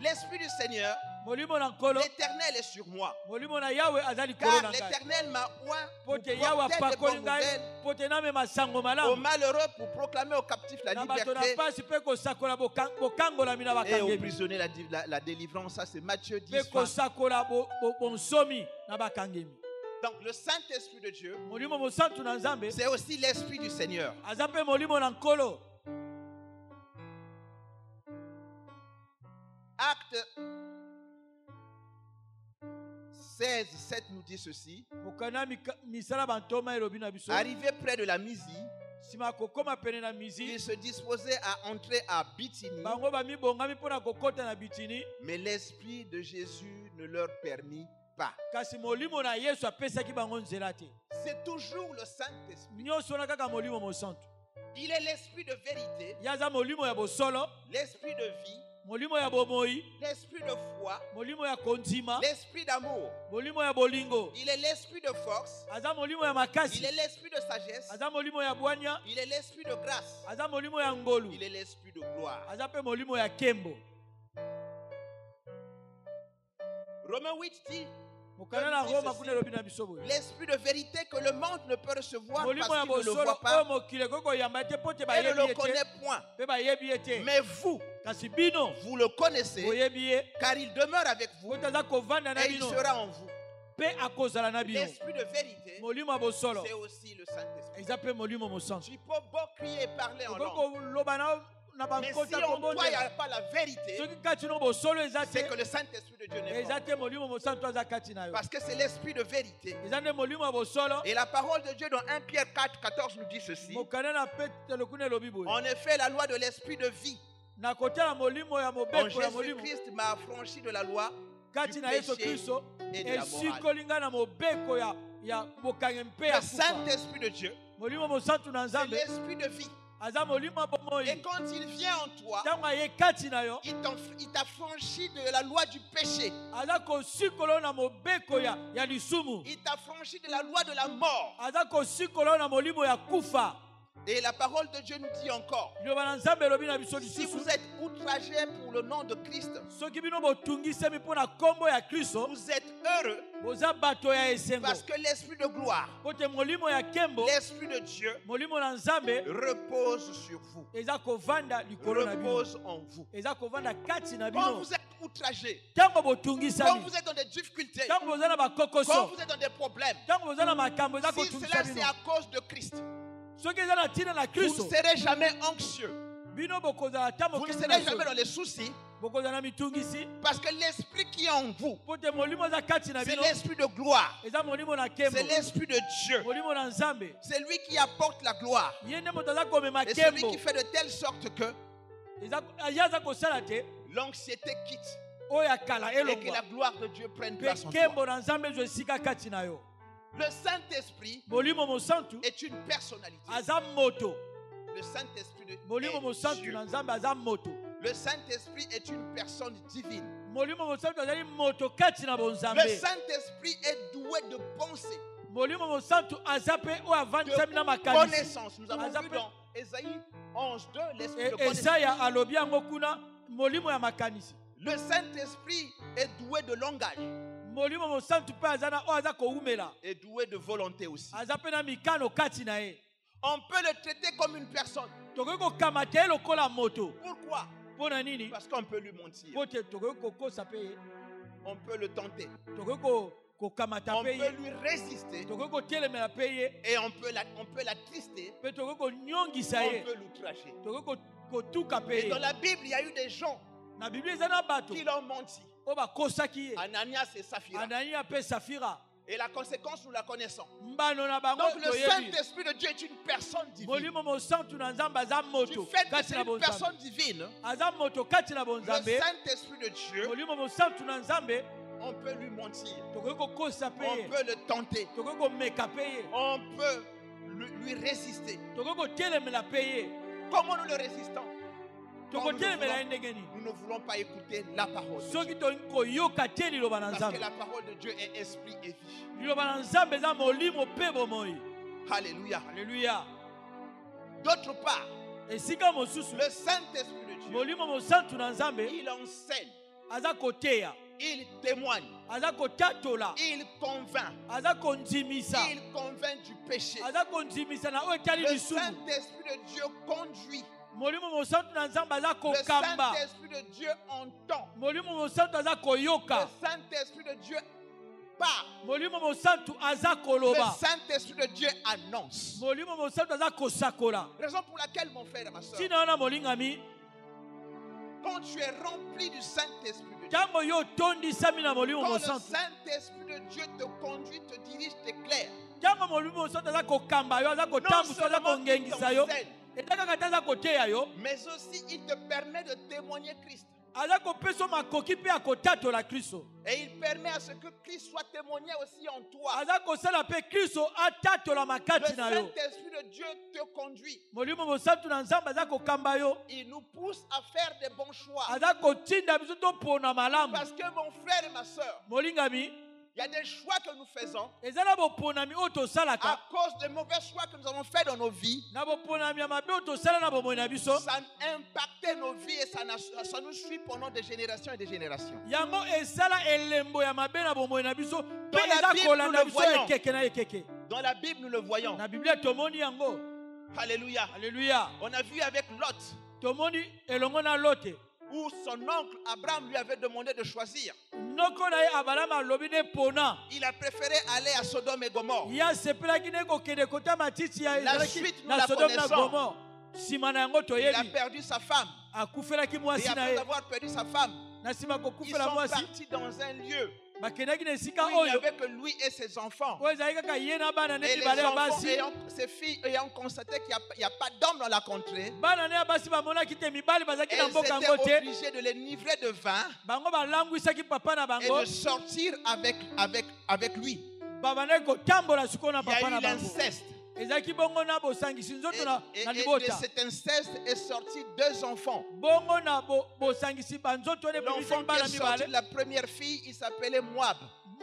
L'Esprit du Seigneur, l'Éternel est sur moi. Car l'Éternel m'a oint pour porter des bonnes nouvelles aux malheureux, pour proclamer aux captifs la liberté et aux prisonniers la délivrance. Ça c'est Matthieu 10. Donc le Saint-Esprit de Dieu, c'est aussi l'Esprit du Seigneur. Acte 16, 7 nous dit ceci. Mokana misala bantoma elobi na biso. Arrivé près de la Mysie, Sima kokoma pene na Mysie. il se disposait à entrer à Bithynie, Bango bami bongami pona kokota na Bitini. mais l'Esprit de Jésus ne leur permit pas. Kasi molimo na Yesu apesaki bango nzela te. C'est toujours le Saint-Esprit. Nyonso na kaka molimo mosantu. Il est l'Esprit de vérité, Yaza molimo ya bosolo, l'Esprit de vie, molimo ya bomoi, l'Esprit de foi, molimo ya kondima, l'Esprit d'amour. molimo ya bolingo. Il est l'Esprit de force, Aza molimo ya il makasi. est l'Esprit de sagesse, Aza molimo ya bwanya. il est l'Esprit de grâce, Aza molimo ya ngolu. il est l'Esprit de gloire. Aza pe molimo ya kembo. Romains 8 dit, Mokana na Roma kuna elobi na biso boye. l'Esprit de vérité que le monde ne peut recevoir Molimo ya parce qu'il ne le bosolo voit pas oyo mokili koko yamba te pote et ne bayebi le ye connaît te. point. Pe bayebi ye te. Mais vous, Kasi bino vous le connaissez boyebi ye. car il demeure avec vous Pote aza kovanda na et il bino. sera en vous. Pe akozala na bino. L'Esprit de vérité, Molimo ya bosolo. c'est aussi le Saint-Esprit. Eza pe molimo mosantu. Tu peux beau crier et parler en langue, Koko loba na mais si bankota en toi il n'y a kobondela. pas la vérité, Soki kati no bosolo eza c'est que te. le Saint-Esprit de Dieu n'est Eza pas. te molimo mosantu aza kati na yo. Parce que c'est l'Esprit de vérité. Eza nde molimo ya bosolo. Et la parole de Dieu dans 1 Pierre 4, 14 nous dit ceci. Mokana na petelo kuna elobi boye. En effet, la loi de l'Esprit de vie Na kotala molimo ya en mobeko ya molimo. Jésus-Christ m'a affranchi de la loi Kati du na Yesu péché Kristo et de la morale. esikolinga na mobeko ya bokange mpe ya Le kufa. Saint-Esprit de Dieu, Molimo mosantu na c'est Nzambe l'Esprit de vie. aza molimo ya Et bomoi. quand il vient en toi, Ntango aye kati na yo il t'affranchit de la loi du péché. aza kosikolo na mobeko ya lisumu. Il t'affranchit de la loi de la mort. Aza kosikolo na molimo ya kufa. Et la parole de Dieu nous dit encore, Liloba na Nzambe elobi na biso si lisusu. vous êtes outragé pour le nom de Christ, Soki bino botungisemi mpo na kombo ya Kristo vous êtes heureux boza bato ya esengo. parce que l'Esprit de gloire, Pote molimo ya kembo l'Esprit de Dieu molimo na Nzambe repose sur vous, eza kovanda likolo na bino. repose en vous. Eza kovanda kati na Quand bino. vous êtes outragé, Ntango quand botungisami. vous êtes dans des difficultés, Ntango boza na quand bakokoso. vous êtes dans des problèmes, Ntango boza na makambo eza si kotungisa cela c'est bino. à cause de Christ, Soki eza na ntina na vous Kristo ne serez jamais anxieux, bino bokozala ata vous ne mokili serez na jamais so. dans les soucis, Bokozala na mitungisi. parce que l'Esprit qui est en vous, Pote molimo eza kati na c'est bino. l'Esprit de gloire, Eza molimo na kembo. c'est l'Esprit de Dieu, Molimo na Nzambe. c'est lui qui apporte la gloire, Ye nde moto aza komema et celui kembo. qui fait de telle sorte que Ye aza kosala te. l'anxiété quitte Oyo ya kala et que la elongwa. gloire de Dieu prenne Pe place en toi. kembo na Nzambe ezwa esika kati na yo. Le Saint-Esprit Molimo mosantu est une personnalité. aza moto. Le Saint-Esprit de Molimo mosantu Dieu. na Nzambe aza moto. Le Saint-Esprit est une personne divine. Molimo mosantu azali moto kati na Le bonzambe. Saint-Esprit est doué de pensée, Molimo mosantu aza pe oyo avandisami na de makanisi. connaissance. Nous avons vu dans Ésaïe 11, 2, l'Esprit de connaissance. Esaya alobi yango kuna molimo ya makanisi. Le Saint-Esprit est doué de langage Molimo mosantu pe aza na oyo aza koumela. et doué de volonté aussi. Aza pe na mikano kati na ye. On peut le traiter comme une personne. Tokoki kokamata ye lokola moto. Pourquoi? Mpo na nini? Parce qu'on peut lui mentir. Po te tokoki kokosa pe ye. On peut le tenter. Tokoki kokamata On pe peut ye. lui résister. Tokoki kotelemela pe ye. Et on peut l'attrister. Pe tokoki konyongisa On ye. peut l'outrager. Tokoki kotuka pe Et ye. dans la Bible, il y a eu des gens Na Biblia eza na bato qui l'ont menti. oyo bakosaki ye. Ananias et Saphira. Anania pe Safira. Et la conséquence, nous la connaissons. Mbano na bango Donc le toyebi. Saint-Esprit de Dieu est une personne divine. Molimo mosantu na Nzambe aza Du moto fait que kati c'est na une bonzambe. personne divine, Aza moto kati na le bonzambe. Saint-Esprit de Dieu, Molimo mosantu na Nzambe on peut lui mentir. tokoki kokosa pe On ye. peut le tenter. Tokoki komeka pe ye. On peut lui résister. Tokoki kotelemela pe ye. Comment nous le résistons? Quand nous, tokotelemela ye ne ndenge nini? voulons, nous ne voulons pas écouter la parole de Soki Dieu. tolingi koyoka te liloba na Parce Nzambe. que la parole de Dieu est esprit et vie. Liloba na Nzambe eza molimo pe bomoi. Alléluia. Alléluia. D'autre part, Esika mosusu le Saint-Esprit de Dieu, molimo mosantu na Nzambe il enseigne, aza koteya, il témoigne, aza kotatola, il convainc, aza kondimisa, il convainc du péché. aza kondimisa na oyo etali Le lisumu. Saint-Esprit de Dieu conduit. Molimo mosantu na Nzambe aza Le kokamba. Saint-Esprit de Dieu entend. Molimo mosantu aza Le koyoka. Saint-Esprit de Dieu parle. Molimo mosantu aza Le koloba. Saint-Esprit de Dieu annonce. Molimo mosantu aza kosakola. Raison pour laquelle, mon frère et ma soeur, Tina wana molingami Quand tu es rempli du Saint-Esprit de Dieu, Tango yo tondisami na molimo quand le mosantu. Saint-Esprit de Dieu te conduit, te dirige, t'éclaire, Tango molimo mosantu aza kokamba yo, aza non kotambusa, aza seulement il kongengisa yo. t'enseigne, Etaka kata aza koteya yo. mais aussi il te permet de témoigner Christ. Aza kopesa makoki pe akotatola Kristo. Et il permet à ce que Christ soit témoigné aussi en toi. Aza kosala pe Kristo atatola Le makati na yo. Saint-Esprit de Dieu te conduit. Molimo mosantu na Nzambe aza kokamba yo. Il nous pousse à faire des bons choix. Aza kotinda biso topona malamu. Parce que mon frère et ma soeur, Molingami, il y a des choix que nous faisons eza na boponami oyo tosalaka. à cause des mauvais choix que nous avons faits dans nos vies. Na boponami ya mabe oyo tosala na bomoi na biso. Ça a impacté nos vies et ça nous suit pendant des générations et des générations. Yango esala elembo ya mabe na bomoi na biso. Pe Dans la eza Bible, kolanda nous le biso voyons. ekeke na ekeke. Dans la Bible, nous le voyons. Na Biblia tomoni yango. Alléluia. Alléluia. On a vu avec Lot, Tomoni elongo na Lote. où son oncle Abraham lui avait demandé de choisir. Noko na ye Abraham alobi ne pona. Il a préféré aller à Sodome et Gomorre. Ya sepelaki ne kokende kota matiti ya La ezalaki suite, nous na la Sodome na connaissons. Gomorre. Sima na yango Il a toyebi. perdu sa femme. Akufelaki Et mwasi na après ye. avoir perdu sa femme, Na sima ils kokufela sont mwasi. partis dans un lieu Bakendaki na esika où il n'y oyo. avait que lui et ses enfants. Oyo ezalaki kaka ye na bana ne Et les mibale ya enfants, basi. ses filles ayant constaté qu'il n'y a pas d'homme dans la contrée, Bana ne ya basi bamonaki te mibali bazalaki na elles mboka étaient yango te. obligées de les livrer de vin Bango balangwisaki papa na et bango. de sortir avec lui. Babandaki kotambola sikoyo na Il y a papa eu na bango. l'inceste. Ezalaki bongo na bosangisi nzoto na Et de libota. cet inceste est sorti 2 enfants. Bongo na bosangisi banzoto ne L'enfant bebisi qui bana est sorti mibale. de la première fille, il s'appelait Moab.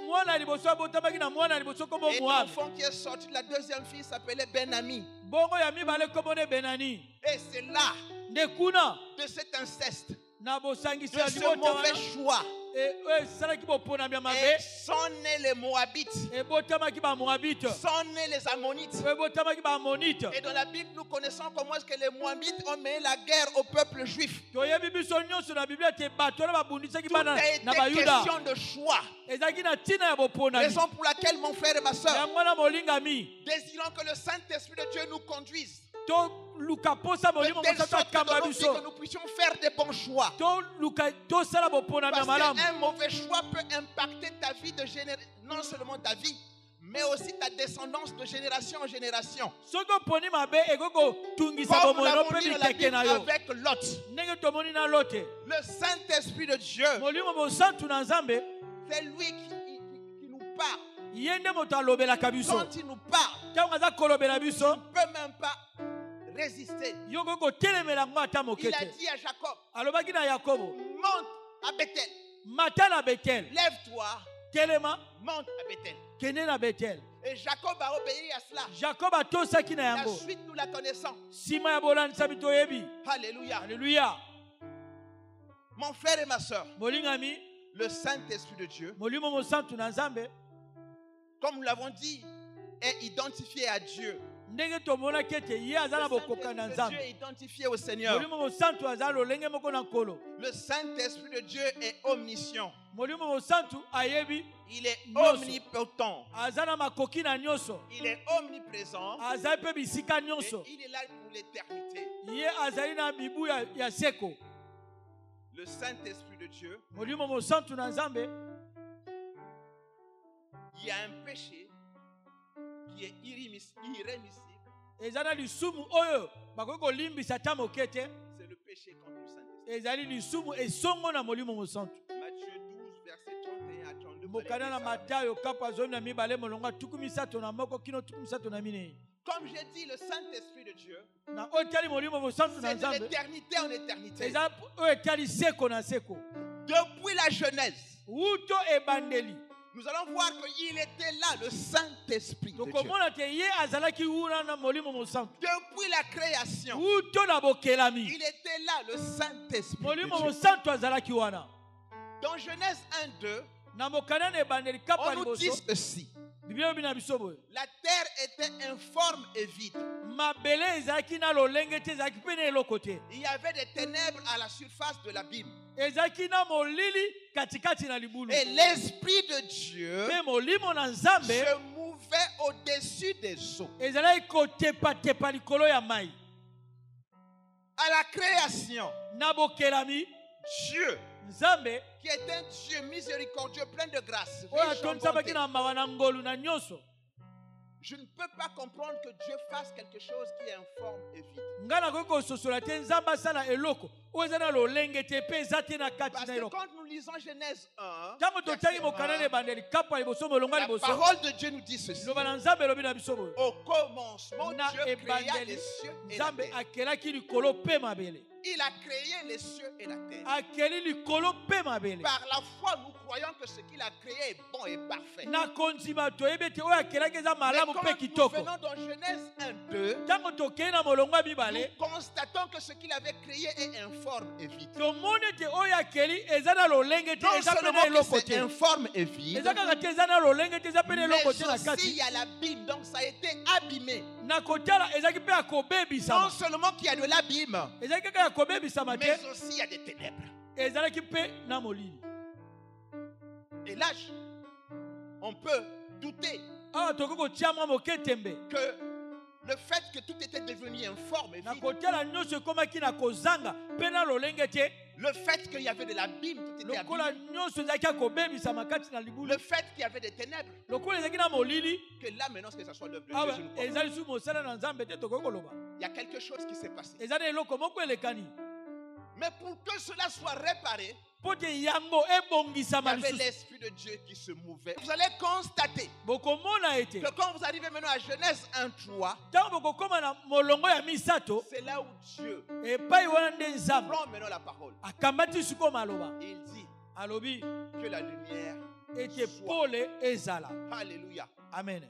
Mwana liboso abotamaki na mwana liboso komo Et Moab. l'enfant qui est sorti de la deuxième fille s'appelait Ben-Ami. Bongo ya mibale komo ne Benani. Et c'est là, Nde kuna de cet inceste, na bosangisi de ya ce libota mauvais wana. choix, Esalaki boponami ya et mabe. sont nés les Moabites, Ebotamaki ba Moabite. sont nés les Ammonites. Ebotamaki ba Ammonite. Et dans la Bible, nous connaissons comment est-ce que les Moabites ont mené la guerre au peuple juif. Toyebi biso nyonso na Biblia te bato wana babundisaki Tout bana a été na bayuda. question de choix. Ezalaki na ntina ya boponami. Raison pour laquelle mon frère et ma soeur, Yango wana molingami. désirons que le Saint-Esprit de Dieu nous conduise. Toluka posa De molimo telle mosantu sorte que dans akamba nos vies, biso. que nous puissions faire des bons choix. Tosala boponami ya Parce malamu. qu'un mauvais choix peut impacter ta vie de non seulement ta vie, mais aussi ta descendance de génération en génération. Soki oponi mabe ekoki kotungisa Comme nous bomoi no l'avons mpe dit dans la biteke Bible na yo. avec Lot, Ndenge tomoni na Lote. le Saint-Esprit de Dieu, Molimo mosantu na Nzambe c'est lui qui nous parle. ye nde moto alobelaka biso. Quand il nous parle, Ntango aza kolobela biso, on ne peut même pas résister. yo koki kotelemela yango ata moke Il a te. dit à Jacob, Alobaki na Yakobo, monte à Bethel, mata na Betel, lève-toi, telema monte à Bethel. kende na Betel. Et Jacob a obéi à cela. Jacob atosaki na La yango. suite, nous la connaissons. Nsima ya bolandisami toyebi. Alléluia. Alléluia. Mon frère et ma soeur, Molingami, le Saint-Esprit de Dieu, molimo mosantu na Nzambe, comme nous l'avons dit, est identifié à Dieu. ndenge tomonaki ete ye aza na Le bokoka na Saint-Esprit de Nzambe. Dieu est identifié au Seigneur. Molimo mosantu aza lolenge moko na nkolo. Le Saint-Esprit de Dieu est omniscient. Molimo mosantu ayebi, Il est Nyonso. omnipotent. aza na makoki na nyonso. Il est omniprésent. Azali mpe bisika Et nyonso. il est là pour l'éternité. Ye azali na mibu ya seko. Le Saint-Esprit de Dieu, Molimo mosantu na Nzambe, il y a un péché qui est irrémissible. eza na lisumu oyo bakoki kolimbisa ata moke te. C'est le péché contre le Saint-Esprit. Ezali lisumu esongo na molimo mosantu. Matthieu 12, verset 31 à 32. Mokanda na Matayo kapo zomi na mibale molonga tukumi misato na moko kino tukumi misato na minei. Comme j'ai dit, le Saint-Esprit de Dieu, Na otali molimo mosantu na c'est de Nzambe. l'éternité en éternité. Eza oyo etali seko na seko. Depuis la Genèse, Wuto ebandeli. nous allons voir qu'il était là, le Saint-Esprit de Dieu. Tokomona te ye azalaki wuna na molimo mosantu. Depuis la création, Wuto na bokelami. il était là, le Saint-Esprit de Molimo Dieu. mosantu azalaki wana. Dans Genèse 1, 2, Na mokanda na ebandeli kapo on nous dit liboso. ceci. Biblia bina biso boye. La terre était informe et vide. Mabele ezalaki na lolenge te ezalaki mpe na eloko te. Il y avait des ténèbres à la surface de l'abîme. Ezalaki na molili katikati na libulu. Et l'Esprit de Dieu Mpe molimo na Nzambe se mouvait au-dessus des eaux. ezalaki kotepatepa likolo ya mai. À la création, Na bokelami, Dieu, Nzambe qui est un Dieu miséricordieux, plein de grâce, oyo riche en atondisaki bonté. na mawa na ngolu na nyonso. Je ne peux pas comprendre que Dieu fasse quelque chose qui est informe et vide. Nga nakoki kososola te Nzambe asala eloko oyo eza na lolenge te mpe eza te na kati Parce na que eloko. quand nous lisons Genèse 1, Ntango verset totangi mokanda na 1, ebandeli kapo ya liboso molongo ya la liboso parole de Dieu nous dit ceci. liloba na Nzambe elobi na biso boye Au commencement, na Dieu créa ebandeli les cieux et la Nzambe terre. akelaki likolo mpe mabele. Il a créé les cieux et la terre. Akeli likolo mpe mabele. Par la foi, nous croyons que ce qu'il a créé est bon et parfait. Na kondima toyebi ete oyo akelaki eza Mais malamu quand mpe nous kitoko. venons dans Genèse 1, 2, Ntango tokei na molongo ya mibale nous constatons que ce qu'il avait créé est informe et vide. tomoni ete oyo akeli eza na lolenge te Non eza mpe seulement na que eloko c'est te informe et vide, eza kaka te eza na lolenge te eza mpe na mais eloko te na aussi il kati y a l'abîme, donc ça a été abîmé. na kotala ezalaki mpe ya Non kobebisama seulement qu'il y a de l'abîme, ezalaki kaka ya kobebisama te mais aussi il y a des ténèbres. ezalaki mpe na molili. Et là, on peut douter Awa tokoki kotia mwa moke tembe que le fait que tout était devenu informe et na vide, kotala nyonso ekomaki na kozanga mpe na lolenge te le fait qu'il y avait de l'abîme, tout était lokola abîmé, nyonso ezalaki ya kobebisama kati na libulu le fait qu'il y avait des ténèbres, lokola ezalaki na molili que là maintenant que ça soit l'œuvre de awa Dieu, je ne crois pas. ezali su mosala na Nzambe te tokoki koloba Il y a quelque chose qui s'est passé. eza na eloko moko elekani Mais pour que cela soit réparé, mpo te yango il y ebongisama avait lisusu l'Esprit de Dieu qui se mouvait. Vous allez constater bokomona ete que quand vous arrivez maintenant à Genèse 1:3, ntango bokokóma na molongo ya misato c'est là où Dieu epai wana nde Nzambe prend maintenant la parole. akambati sikoyo maloba Et il dit alobi que la lumière ete soit. pole ezala. Alléluia. Amen.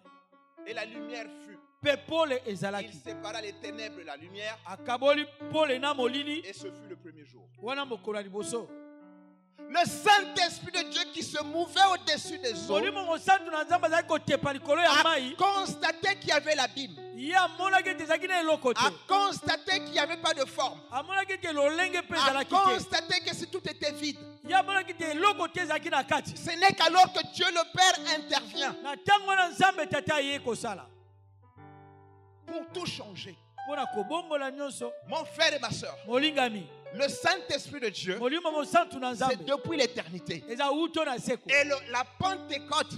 Et la lumière fut. Mpe pole Il ezalaki sépara les ténèbres de la lumière akaboli pole na molili et ce fut le premier jour. wana mokolo ya liboso Le Saint-Esprit de Dieu qui se mouvait au-dessus des eaux molimo mosantu na Nzambe azalaki kotepa likolo ya a mai constaté qu'il y avait l'abîme, ye amonaki ete ezalaki na eloko te a constaté qu'il n'y avait pas de forme, amonaki ete lolenge mpe a ezalaki te constaté que si tout était vide. ye amonaki ete eloko te ezalaki na kati Ce n'est qu'alors que Dieu le Père intervient na ntango wana Nzambe tata aye kosala pour tout changer. mpo na kobongola nyonso. Mon frère et ma soeur, Molingami le Saint-Esprit de Dieu, molimo mosantu na c'est Nzambe depuis l'éternité. eza uto na seko Et la Pentecôte,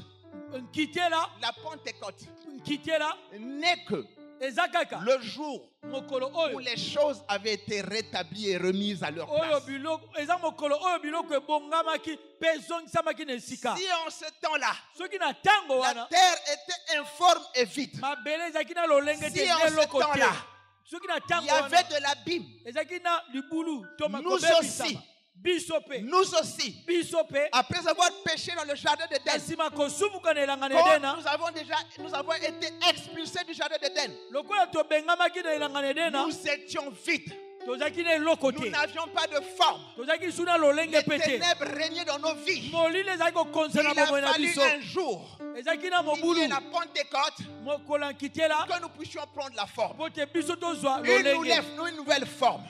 nkitela n'est que eza kaka le jour mokolo où oyo les choses avaient été rétablies et remises à leur oyo place. biloko eza mokolo oyo biloko ebongamaki mpe ezongisamaki na esika Si en ce temps-là, soki na ntango la wana terre était informe et vide, mabele ezalaki na lolenge te si en na ce eloko te temps-là, soki na il ntango y avait wana de l'abîme, ezalaki na libulu to Nous makobebisama aussi. biso mpe nous aussi, biso mpe après avoir péché dans le jardin d'Éden, nsima kosubuka na elanga na quand edena nous avons été expulsés du jardin d'Éden, lokola tobengamaki na elanga na edena nous étions vides. tozalaki na eloko Nous te n'avions pas de forme. tozalaki su na lolenge Les mpe te ténèbres régnaient dans nos vies. molili ezalaki kokonza na Il a bomoi na fallu biso un jour, ezalaki na il y mobulu ait la Pentecôte, mokolo ya nkitela que nous puissions prendre la forme. mpo te biso tozwa Une nouvelle forme.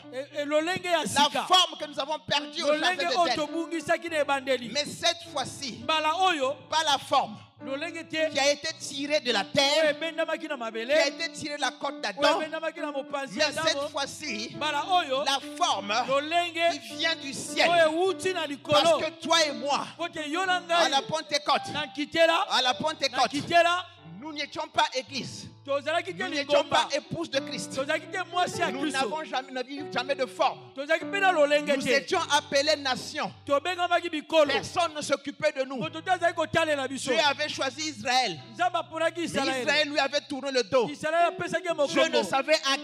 lolenge ya La sika forme que nous avons perdue au lolenge jardin oyo d'Éden. tobungisaki na ebandeli Mais cette fois-ci, mbala oyo pas la forme lolenge qui te a été tirée de la oyo terre, ebendamaki na qui a mabele été tirée de la côte oyo d'Adam. ebendamaki na mopanzi Mais ya cette Adamo fois-ci, mbala oyo la forme lolenge qui vient du ciel. oyo ewuti na Parce likolo que toi et moi, mpo te yo na à ngai la Pentecôte, na nkitela à la na Pentecôte, nkitela nous n'étions pas église. tozalaki te Nous n'étions lingomba pas épouse de Christ. tozalaki te mwasi ya Nous kristo n'avions jamais de forme. tozalaki mpe na lolenge Nous te étions appelés nation. tobengamaki bikolo Personne ne s'occupait de nous. moto te azalaki kotalela biso Dieu avait choisi Israël. nzambe aponaki Mais isalaele Israël lui avait tourné le dos. isalaele apesaki ye Dieu ne mokongo savait à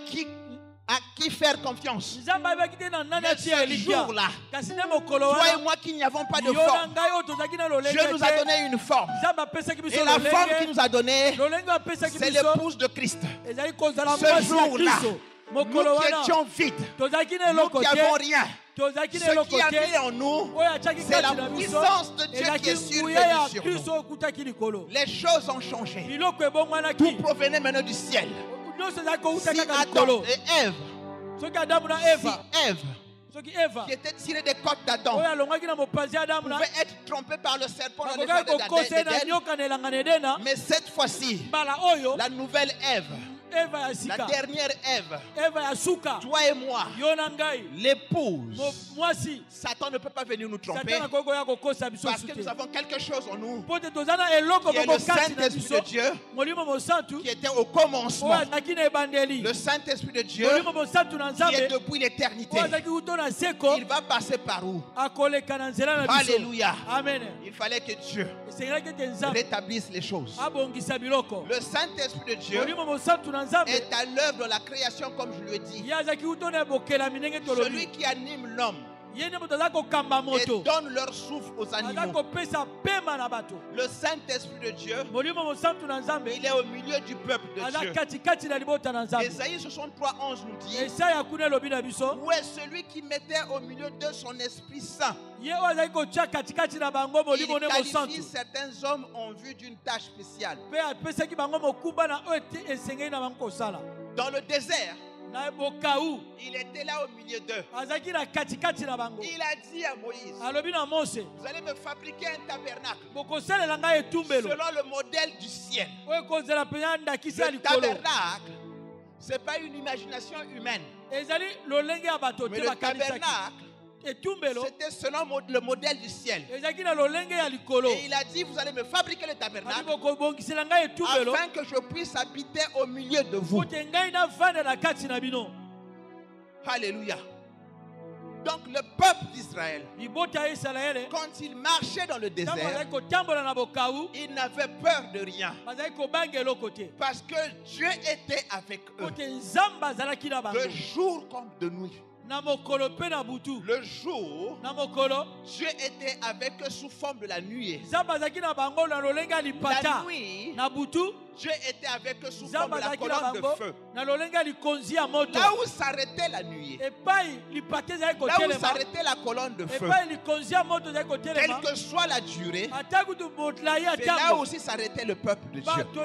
qui faire confiance. nzambe ayebaki te na nani Mais atia ce elikya jour-là, kasi nde mokolo toi et wana moi qui n'y avons pas de yo na forme, ngai oyo tozalaki na lolenge Dieu nous a te donné une forme. nzambe apesaki biso Et la forme qu'il lolenge nous a donnée, lolenge apesaki c'est biso l'épouse de Christ. ezali kozala Ce mwasi ya jour-là, kristo nous mokolo qui wana étions vides, tozalaki na nous eloko qui n'avons te rien, tozalaki na ce eloko qui a mis te en nous, oyo atiaki c'est la kati na biso puissance de Dieu qui ezalaki est nguya ya survenue sur kristo nous. oyo ekutaki likolo Les choses ont changé. biloko ebongwanaki Tout provenait maintenant du ciel. nyonso ezalaki kouta Si kaka Adam likolo et Ève, soki adamu na si eva Ève, soki eva qui était tirée des côtes d'Adam, oyo alongwaki na mopanzi ya adamu na pouvait être trompée par le serpent dans le bakokaki jardin kokosa ye na d'Éden. nyoka na elanga na edena Mais cette fois-ci, mbala oyo la nouvelle Ève Eva ya La sika. dernière Ève, Eva ya suka. toi et moi, Yo na ngai. l'épouse, Mwasi. Satan ne peut pas venir nous tromper Satan akoko ya kokosa biso parce que sute. nous avons quelque chose en nous Pote tozana eloko qui est boko le kati na Saint-Esprit biso. de Dieu Molimo mosantu. qui était au Oyo commencement. azalaki na ebandeli. Le Saint-Esprit de Dieu Molimo mosantu na qui est Nzambe. depuis l'éternité. Oyo azalaki uto na seko. Il va passer par où? Akoleka na nzela na biso. Alléluia. Amen. Il fallait que Dieu Esengelaki ete Nzambe rétablisse les choses. abongisa biloko. Le Saint-Esprit de Dieu Molimo mosantu na Nzambe. est à l'œuvre dans la création, comme je le dis. Ye azalaki uto na bokelami ndenge tolobi. Celui qui anime l'homme Ye nde moto aza kokamba et moto. donne leur souffle aux Aza animaux. kopesa pema na bato. Le Saint-Esprit de Dieu, Molimo mosantu na Nzambe. il est au milieu du peuple de Aza Dieu. katikati na libota na Nzambe. Ésaïe 63:11 nous dit: Esaya kuna elobi na biso. où est celui qui mettait au milieu de son Esprit Saint? Ye oyo azalaki kotia katikati na bango Il molimo ne qualifie mosantu. certains hommes en vue d'une tâche spéciale. Mpe apesaki bango mokumba na oyo esengeli na bango kosala. Dans le désert, Na bokau il était là au milieu d'eux. azalaki na katikati na bango. Il a dit à Moïse: Alobi na Mose, vous allez me fabriquer un tabernacle bokosalela ngai etumbelo selon le modèle du ciel. oyo ekozela mpenza ndakisi ya Le likolo. tabernacle, ce n'est pas une imagination humaine. Ezali lolenge ya bato Mais te le bakanisaki. tabernacle, Etumbelo c'était selon le modèle du ciel. ezalaki na lolenge ya likolo. Et il a dit: vous allez me fabriquer le Abi tabernacle bokobongisela ngai etumbelo afin que je puisse habiter au milieu de vous. pote ngai navanda na kati na bino. Alléluia. Donc le peuple d'Israël, Libota ya Isalaele quand il marchait dans le ntango désert, bazalaki kotambola na bokau il n'avait peur de rien bazalaki kobanga eloko te. parce que Dieu était avec eux. Pote Nzambe azalaki na bango Le jour comme de nuit. na mokolo mpe na butu. Le jour, Na mokolo Dieu était avec eux sous forme de la nuée. Nzambe azalaki na bango na lolenge ya La lipata. nuit, Na butu Dieu était avec eux sous forme Nzambe de la azalaki na colonne de bango feu. na lolenge ya likonzi ya moto. Là où s'arrêtait la nuée, Epai lipata ezalaki là où kotelema. s'arrêtait la colonne de feu, Epai likonzi ya moto ezalaki quelle kotelema. que soit la durée, Ata kutu motla ya c'est là ntango aussi s'arrêtait le peuple de Dieu. bato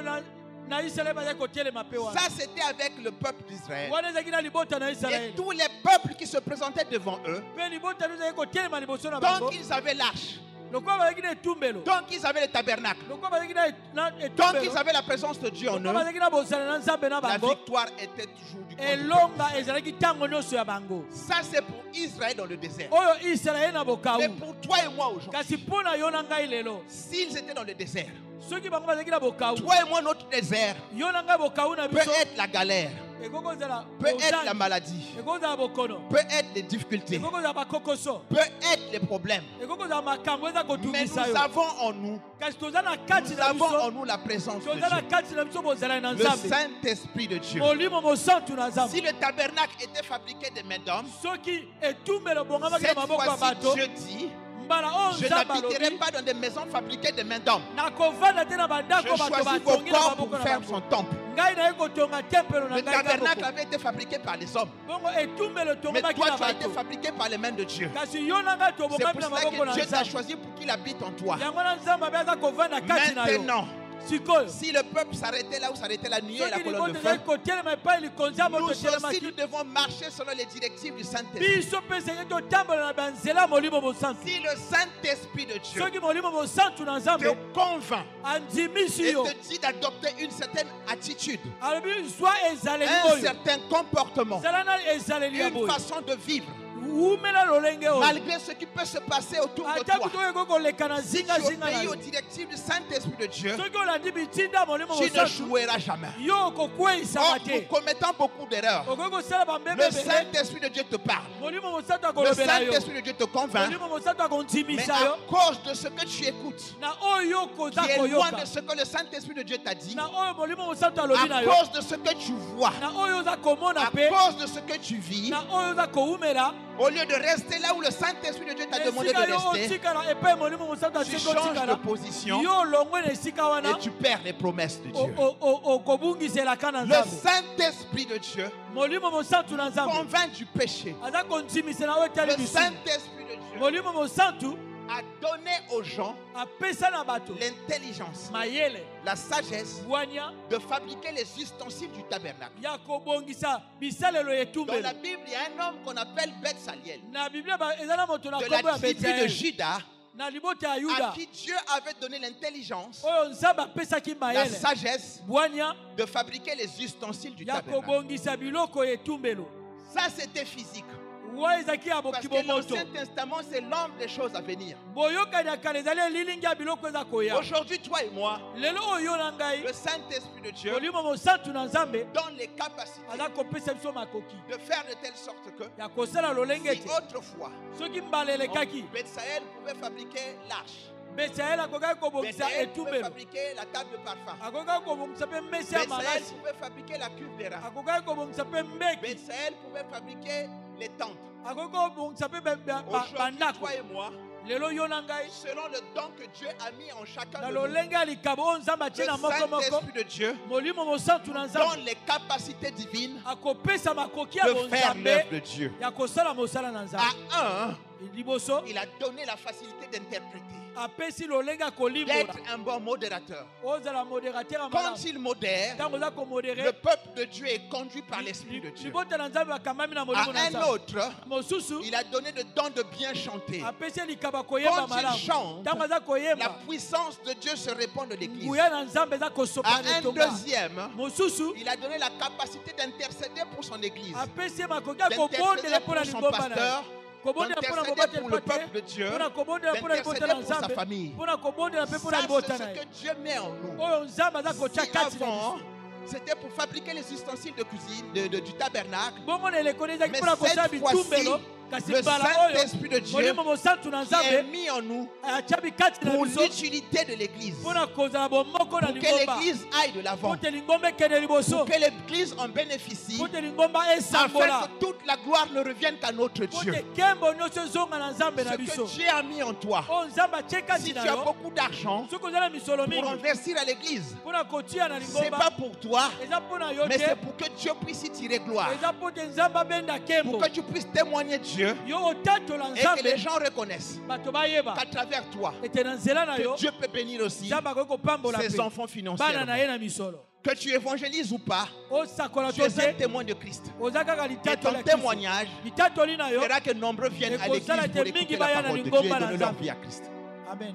na Israele bazalaki kotelema mpe wana. Ça, c'était avec le peuple d'Israël. Wana ezalaki na libota na Et Israele. tous les peuples qui se présentaient devant eux, Mpe libota no ezalaki kotelema liboso na bango. donc ils avaient l'arche, Lokola bazalaki na etumbelo. donc ils avaient le tabernacle, Lokola bazalaki na donc etumbelo. ils avaient la présence de Dieu en Lokola eux. bazalaki na bozala na Nzambe na La bango. victoire était toujours du côté. Elonga ezalaki ntango nyonso ya bango. Ça, c'est pour Israël dans le désert. Oyo Israele na bokau. Mais pour toi et moi aujourd'hui, Kasi mpo na yo na ngai lelo. s'ils étaient dans le désert, Soki bango bazalaki na bokau. toi et moi, notre désert Yo na ngai bokau na peut biso. être la galère, Ekokozala peut être la bozangi. maladie, Ekokozala bokono. peut être les difficultés, Ekokozala bakokoso. peut être les problèmes. Ekokozala makambo eza Mais kotungisa nous yo. avons en nous, Kasi toza na kati nous na avons en biso. nous la présence de Toza na Dieu. kati na biso bozala na Le Nzambe. Saint-Esprit de Dieu. Molimo mosantu na Nzambe. Si le tabernacle était fabriqué de mains d'hommes, Soki etumbelo bongamaki na cette maboko ya fois-ci, bato. Dieu dit: Mbala oyo je Nzambe n'habiterai alobi. pas dans des maisons fabriquées de mains d'hommes. Nakovanda te na Je bandako bato choisis vos batongi na corps maboko pour na faire bango. son temple. Ngai naye kotonga tempelo na Le ngai tabernacle kaboko. avait été fabriqué par les hommes. Bongo etumbelo Mais etongomaki toi, na tu as été bato. fabriqué par les mains de Dieu. Kasi yo na ngai C'est tobongami pour na cela maboko na que Dieu t'a Nzambe. choisi pour qu'il habite en toi. Yango na Nzambe abe aza kovanda kati na yo. Maintenant, Sikoyo. si le peuple s'arrêtait là où s'arrêtait la nuée et la Soki colonne de libota feu, ezali kotelema epai likonzi ya moto nous aussi etelemaki. nous devons marcher selon les directives du Saint-Esprit. Biso mpe esengeli totambola na banzela molimo mosantu. Si le Saint-Esprit de Dieu Soki molimo mosantu na te Nzambe convainc andimisi et yo. te dit d'adopter une certaine attitude, Alobi zwa ezaleli un oyo. certain comportement, Zala na ezaleli ya une boye. façon de vivre, Umela lolenge oyo. malgré ce qui peut se passer autour de Ata toi. kutu oyo ekokoleka na Si tu zingazinga na obéis yo. aux directives du Saint-Esprit de Dieu, Soki olandi bitinda molimo tu ne mosantu. joueras jamais. Yo okokweyisaka Or, nous te. commettons beaucoup d'erreurs. Okoki kosala Le bambebe ebele. Saint-Esprit de Dieu te parle. Molimo mosantu Le akolobela yo. Saint-Esprit de Dieu te convainc. Molimo mosantu Mais akondimisa à yo. cause de ce que tu écoutes, Na oyo koza qui est loin koyoka. de ce que le Saint-Esprit de Dieu t'a dit, Na oyo molimo mosantu alobi na à yo. cause de ce que tu vois, Na oyo oza komona à pe. cause de ce que tu vis, Na oyo oza koumela. au lieu de rester là où le Saint-Esprit de Dieu t'a demandé de Esika yo rester, otikala epai molimo mosantu tu aseki changes de otikala. position Yo longwe na esika wana. et tu perds les promesses de Dieu. Okobungiselaka na Le Nzambe. Saint-Esprit de Dieu Molimo mosantu na Nzambe. convainc du péché. Aza kondimisela oyo etali Le biso. Saint-Esprit de Dieu Molimo mosantu a donné aux gens apesa na bato l'intelligence, mayele la sagesse bwania de fabriquer les ustensiles du tabernacle. ya kobongisa bisalelo Dans la etumbelo. Bible, il y a un homme qu'on appelle Bethsaliel, Na Biblia eza na moto na de la kombo ya tribu de Betsael. Juda, na libota ya à Yuda qui Dieu avait donné l'intelligence, oyo nzambe apesaki la mayele sagesse bwanya de fabriquer les ustensiles du ya tabernacle. kobongisa biloko etumbelo Ça, c'était physique. oyo ezalaki ya Parce que bokibomoto l'Ancien Testament, c'est l'ombre des choses à venir. boyokani ya kala ezali elilingi ya biloko eza koya Aujourd'hui, toi et moi, lelo oyo na ngai le Saint-Esprit de Dieu molimo mosantu na nzambe donne les capacités aza kopesa biso makoki de faire de telle sorte que ya kosala lolenge si ete autrefois, soki mbala elekaki Bethsaël pouvait fabriquer l'arche, betsael akokaki kobongisa Bethsaël pouvait etumbelo fabriquer la table de parfum, akokaki kobongisa mpe mesi ya Bethsaël malasi pouvait fabriquer la cuve des rats, akokaki kobongisa mpe mbeki Bethsaël pouvait fabriquer les tentes. akoki kobongisa mpe Aujourd'hui, bandako toi et moi, lelo yo na ngai selon le don que Dieu a mis en chacun na de nous, lolenge ya likabo oyo nzambe atie na le moko moko Saint-Esprit de Dieu molimo mosantu na nzambe donne les capacités divines akopesa makoki ya de faire bonzambe l'œuvre de Dieu. ya kosala mosala na nzambe À un, liboso il a donné la facilité d'interpréter, apesi lolenge ya kolimbola d'être un bon modérateur. ozala modérateur ya Quand malamu il modère, ntango oza le komodere peuple de Dieu est conduit par l'Esprit de Dieu. libota na nzambe akambami na molimo na À un nzambe autre, mosusu il a donné le don de bien chanter. apesi likaba koyemba Quand il malamu chante, ntango aza la koyemba puissance de Dieu se répand de l'Église. nguya na nzambe eza À kosopana un etonga deuxième, mosusu il a donné la capacité d'intercéder pour son Église, apesi makoki ya kobondela d'intercéder mpo na pour son lingomba na ye pasteur, kobondela mpo na d'intercéder kobatela pour le mpo te peuple de Dieu, mpo na kobondela mpo na libota na d'intercéder pour sa nzambe famille. mpo na kobondela mpe mpo Ça, na libota c'est na ce ye que Dieu met en nous. oyo nzambe aza Si kotya kati na avant, biso c'était pour fabriquer les ustensiles de cuisine du tabernacle, bongo na elekoni ezalaki mais mpo na kosala cette fois-ci, bitumbelo kasi le mbala oyo Saint-Esprit de Dieu molimo mosantu na qui est nzambe mis en nous atya bikati na pour biso l'utilité de l'Église, mpo na kozala bomoko na pour que lingomba l'Église aille de l'avant, mpo te lingomba ekende liboso pour que l'Église en bénéficie, mpo te lingomba afin esangola que toute la gloire ne revienne qu'à notre mpo Dieu. te nkembo nyonso ezonga na nzambe na Ce biso que Dieu a mis en toi. oyo nzambe atie Si kati tu na as yo beaucoup d'argent soki oza na misolo pour mingi investir à l'Église, mpo na kotia na c'est lingomba pas pour toi, eza mpo na yo mais c'est te pour que Dieu puisse y tirer gloire, eza mpo te nzambe abenda nkembo pour que tu puisses témoigner Dieu yo otatola et que les nzambe gens reconnaissent bato bayeba qu'à travers toi, ete na nzela na yo que Dieu peut bénir aussi nzambe akoki kopambola ses mpe enfants bana financièrement. na ye na misolo Que tu évangélises ou pas, osakola tu to es un te témoin de Christ. oza kaka Et litatoli ton ya Kristo. témoignage litatoli na yo fera que nombreux viennent à Et l'église kozala pour ete écouter mingi la baya na parole de Dieu lingomba et na donner leur Nzambe. vie à Christ. amen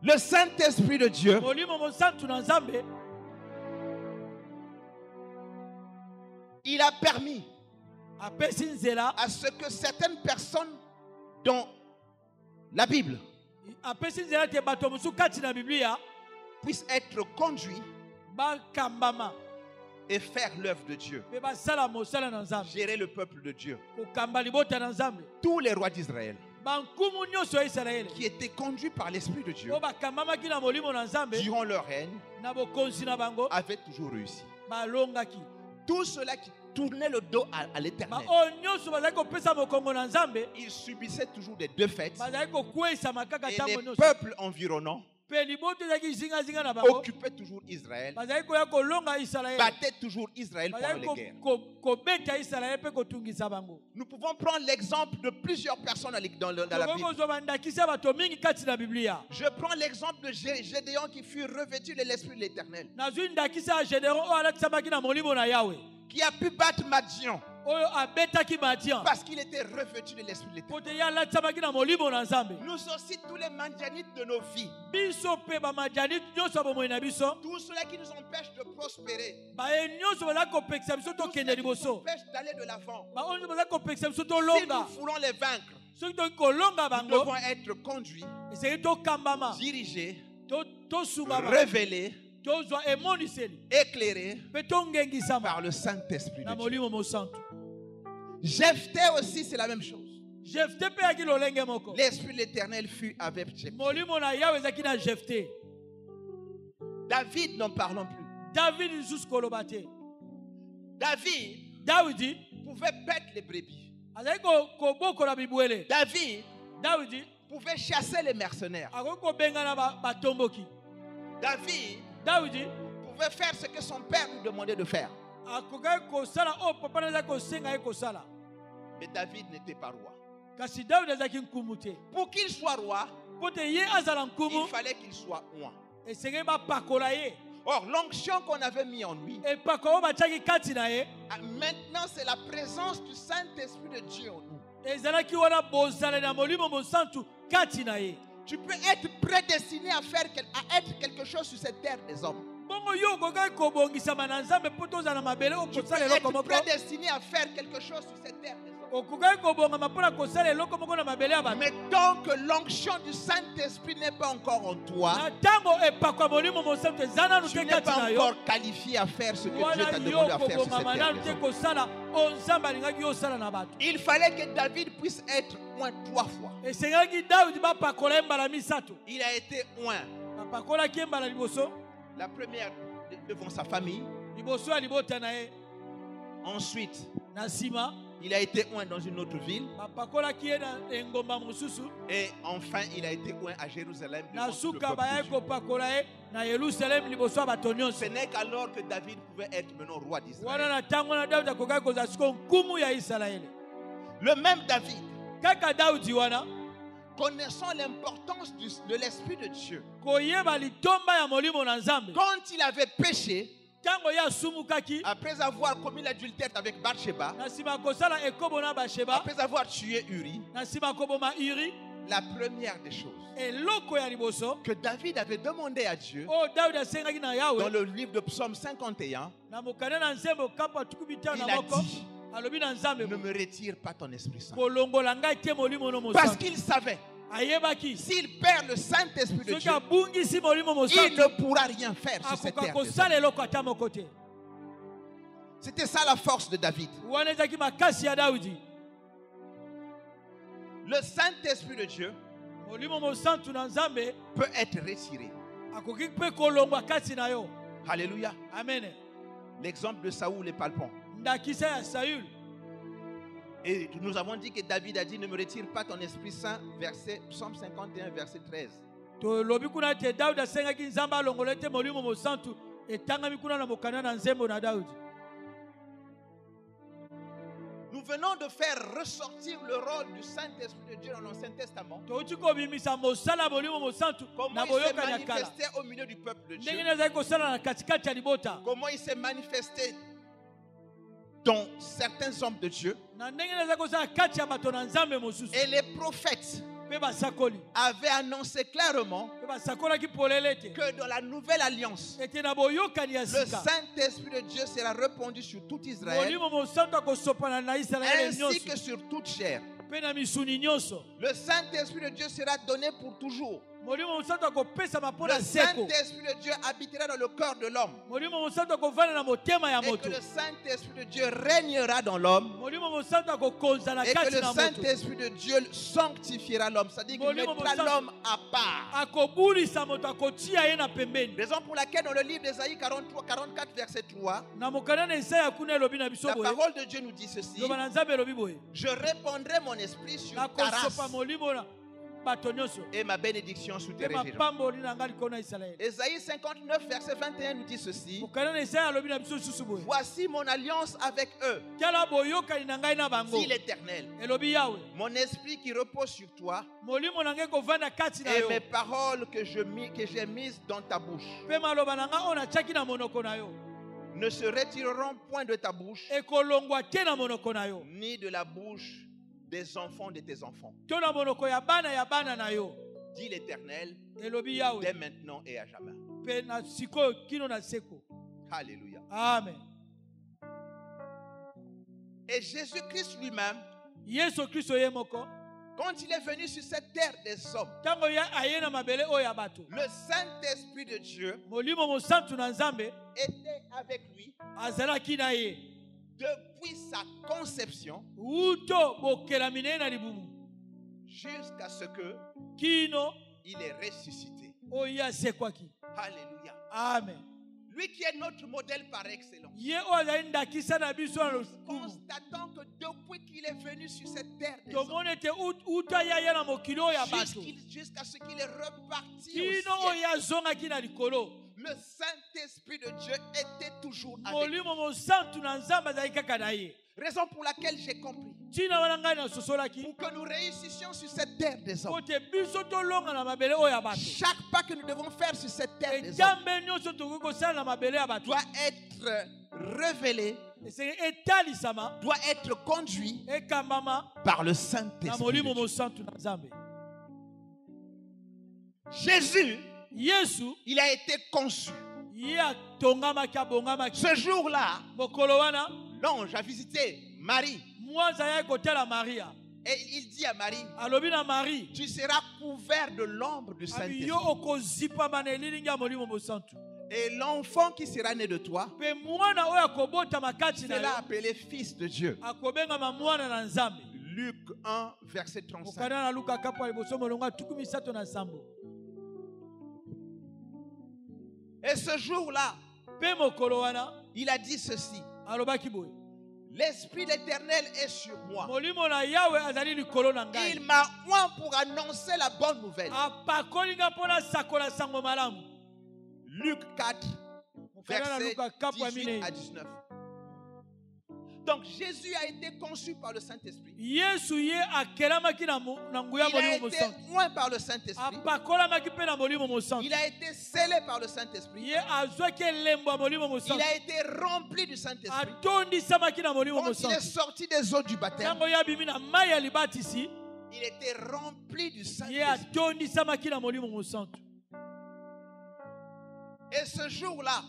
Le Saint-Esprit de Dieu molimo mosantu na nzambe il a permis apesi nzela à ce que certaines personnes dans la Bible apesi nzela te bato mosusu kati na biblia puissent être conduits bakambama et faire l'œuvre de Dieu, mpe basala mosala na nzambe gérer le peuple de Dieu. kokamba libota na nzambe Tous les rois d'Israël bankumu nyonso ya israele qui étaient conduits par l'Esprit de Dieu oyo bakambamaki na molimo na nzambe durant leur règne na bokonzi na bango avaient toujours réussi. balongaki Tous ceux-là qui tournaient le dos à l'Éternel, baoyo nyonso bazalaki kopesa mokongo na nzambe ils subissaient toujours des défaites bazalaki kokweyisama kaka et ntango les nyonso peuples environnants mpe liboto ezalaki zingazinga na bango occupaient toujours Israël, bazalaki koya kolonga israele battaient toujours Israël pendant les bazalaki guerres. kobeta israele mpe kotungisa bango Nous pouvons prendre l'exemple de plusieurs personnes dans la tokoki Bible. kozwa bandakisi ya bato mingi kati na biblia Je prends l'exemple de Gédéon qui fut revêtu de l'Esprit de l'Éternel, nazwi ndakisi ya généron oyo alakisamaki na molimo na yawe qui a pu battre Madian oyo abetaki madian parce qu'il était revêtu de l'Esprit de l'Éternel. po te ye alakisamaki na molimo na nzambe Nous aussi, tous les Madianites de nos vies, biso mpe bamadianite nyonso ya bomoi na biso tous ceux-là qui nous empêchent de prospérer, baye nyonso bazalaki kopekisa biso tous tokende ceux qui nous liboso empêchent d'aller de l'avant, baoyo nyonso bazalaki kopekisa biso si tolonga nous voulons les vaincre, soki toki kolonga nous bango devons être conduits, esengeli tokambama dirigés, tosungama révélés, tozwa emoniseli éclairés mpe tongengisama par le Saint-Esprit na de Dieu. molimo mosantu Jephthé aussi, c'est la même chose. jefte mpe yaki lolenge moko L'Esprit de l'Éternel fut avec Jephthé. molimo na yawe ezalaki na jefte David, n'en parlons plus. david lisusu koloba te David dawidi pouvait paître les brebis. azalaki kobokola bibwele David dawidi pouvait chasser les mercenaires. akoki kobengana batomboki David dawidi pouvait faire ce que son père lui demandait de faire. akokaki kosala oyo papa na azalaki kosenga ye kosala Mais David n'était pas roi. kasi dawidi azalaki nkumu te Pour qu'il soit roi, mpo te ye azala il nkumu fallait qu'il soit oint. esengeli bapakola ye Or, l'onction qu'on avait mis en lui, epako oyo batiaki kati na ye maintenant c'est la présence du Saint-Esprit de Dieu en nous. ezalaki wana bozala na molimo mosantu kati na ye. Tu peux être prédestiné à être quelque chose sur cette terre des hommes. bongo yo okokaki kobongisama na nzambe mpo tozala na mabele oyo Tu peux kosala eloko être moko prédestiné à faire quelque chose sur cette terre des hommes. okokaki kobongama mpo na kosala eloko moko na mabele ya bato. Mais tant que l'onction du Saint-Esprit n'est pas encore en toi, na ntango epako ya molimo mosantu eza nanu tu te n'es kati pas na yo encore qualifié à faire ce que Dieu wana t'a yo demandé à faire sur cette kobongama terre nanu des te hommes. kosala oyo nzambe alingaki yo osala na bato. Il fallait que David puisse être oint 3 fois. esengaki dawidi bapakola ye mbala misato. Il a été oint. bapakolaki ye mbala liboso La première devant sa famille. liboso ya libota na ye. Ensuite, na nsima il a été oint dans une autre ville. bapakolaki ye na engomba mosusu. Et enfin, il a été oint à Jérusalem. na devant tout le suka peuple de bayaki Dieu. kopakola ye na yerusalemu liboso ya bato nyonso. Ce n'est qu'alors que David pouvait être maintenant roi wana d'Israël. na ntango wana dawidi akokaki kozala siko nkumu ya isalaele. Le même David, kaka dawidi wana connaissant l'importance de l'Esprit de Dieu, koyeba litomba ya molimo na nzambe quand il avait péché, ntango ye asumukaki après avoir commis l'adultère avec Bathsheba, na nsima ya kosala ekobo na basheba après avoir tué Uri, na nsima ya koboma uri la première des choses eloko ya liboso que David avait demandé à Dieu oyo dawidi asengaki na dans yawe le livre de Psaume 51, na mokanda na nzembo okapa tuku mitano il na a moko dit, alobi na nzambe ne me retire pas ton Esprit Saint. kolongola ngai te molimo no Parce mosantu qu'il savait, ayebaki s'il perd le Saint-Esprit de soki Dieu, abungisi molimo il mosantu ne pourra rien faire sur cette akoka terre des hommes. kosala eloko ata moko te. C'était ça la force de David. wana ezalaki makasi ya dawidi. Le Saint-Esprit de Dieu molimo mosantu na nzambe peut être retiré. akoki mpe kolongwa kati na yo. Alléluia. amen. L'exemple de Saoul est palpant. ndakisa ya sayulu Et nous avons dit que David a dit, ne me retire pas ton Esprit Saint, Psaume 51, verset 13. tolobi kuna ete dawudi asengaki nzambe alongola ete molimo mosantu etangami kuna na mokanda na nzembo na dawudi. Nous venons de faire ressortir le rôle du Saint-Esprit de Dieu dans l'Ancien Testament. touti kobimisa mosala ya molimo mosantu Comment na il s'est boyokani ya kala manifesté au milieu du peuple de Dieu. ndenge ezalaki kosala na katikati ya libota Comment il s'est manifesté dans certains hommes de Dieu. na ndenge ezalaki kosala kati ya bato na nzambe mosusu Et les prophètes mpe basakoli avaient annoncé clairement mpe basakolaki polele ete que dans la nouvelle alliance, ete na boyokani ya le sika Saint-Esprit de Dieu sera répandu sur tout Israël molimo mosantu akosopana na isalaele ainsi nyonso que sur toute chair. mpe na misuni nyonso. Le Saint-Esprit de Dieu sera donné pour toujours. molimo mosantu akopesama mpo Le na seko. Saint-Esprit de Dieu habitera dans le cœur de l'homme. molimo mosantu akovanda na motema ya Et que moto. le Saint-Esprit de Dieu régnera dans l'homme. molimo mosantu akokonza na Et que kati le na moto. Saint-Esprit de Dieu sanctifiera l'homme. C'est-à-dire qu'il Molimo mettra mosantu. l'homme à part. akobulisa moto akotia ye na pembeni. Raison pour laquelle dans le livre d'Ésaïe 44, verset 3, na mokanda na esaya kuna elobi na biso la boye parole de Dieu nous dit ceci. loba na nzambe elobi boye Je répandrai mon esprit sur ta nakosopa race molimo na bato nyonso et ma bénédiction sur tes mpe régionaux. mapamboli na ngai likolo na isalaele. Ésaïe 59, verset 21 nous dit ceci. mokanda na esaya alobi na biso lisusu boye Voici mon alliance avec eux, tala boyokani na ngai na bango dit l'Éternel. elobi yawe Mon esprit qui repose sur toi molimo na ngai ekovanda kati na et yo mes paroles que j'ai mises dans ta bouche mpe maloba na ngai oyo natiaki na monoko na yo ne se retireront point de ta bouche, ekolongwa te na monoko na yo ni de la bouche des enfants de tes enfants, to na monoko ya bana na yo dit l'Éternel, elobi yawe dès maintenant et à jamais. mpe na sikoyo kino na seko. Alléluia. amen. Et Jésus-Christ lui-même, yesu kristo ye moko quand il est venu sur cette terre des hommes, ntango ye aye na mabele oyo ya bato le Saint-Esprit de Dieu molimo mosantu na nzambe était avec lui azalaki na ye depuis sa conception uto bokelami na ye na libumu jusqu'à ce que kino il est ressuscité. oyo ye asekwaki. Alléluia. amen. Lui qui est notre modèle par excellence. ye oyo azali ndakisa na biso na lokumu Constatant que depuis qu'il est venu sur cette terre des hommes, tomoni ete uta ye aya na mokili oyo ya bato jusqu'à ce qu'il est reparti au kino oyo ciel, ye azongaki na likolo le Saint-Esprit de Dieu était toujours avec lui. molimo mosantu na nzambe azali kaka na ye. Raison pour laquelle j'ai compris. Tina wana ngai na sosolaki. Pour que nous réussissions sur cette terre des hommes. Kote biso tolonga na mabele oyo ya bato. Chaque pas que nous devons faire sur cette terre des hommes Ejambe nyonso tokoki kosala na mabele ya bato. doit être révélé, Esenge etalisama. doit être conduit Ekambama. par le Na Saint-Esprit. molimo de Dieu. mosantu na Nzambe. Jésus, Yesu. il a été conçu. Ye atongamaki abongamaki. Ce jour-là, Mokolo wana. l'ange a visité Marie Mwanza ya kotela Maria. et il dit à Marie, Alobi na Marie. tu seras couvert de l'ombre du Abi Saint-Esprit. yo okozipa manelilingi ya molimo mosantu. Et l'enfant qui sera né de toi Pe mwana oyo akobota makati na sera yo. appelé fils de Dieu. Akobengama mwana na Nzambe. Luc 1, verset 35. Okana na Luka kapo ya liboso molonga tuku misato na nsambo. Et ce jour-là, Pe mokolo wana il a dit ceci. alobaki boye. L'Esprit de l'Éternel est sur moi. Molimo na Yawe azali likolo na ngai. Il m'a oint pour annoncer la bonne nouvelle. Apakoli nga mpona sakola sango malamu. Luc 4, Okana na verset Luka kapo ya 18 minei. à 19. Donc Jésus a été conçu par le Saint-Esprit. Yesu ye akelamaki na nguya Il a molimo été mosantu. oint par le Saint-Esprit. Apakolamaki mpe na molimo mosantu. Il a été scellé par le Saint-Esprit. Ye azwaki elembo ya molimo Il mosantu. a été rempli du Saint-Esprit. Atondisamaki na molimo Quand il est mosantu. sorti des eaux du baptême, Ntango ye abimi na mai ya libatisi. il était rempli du Ye Saint-Esprit. atondisamaki na molimo mosantu. Et ce jour-là,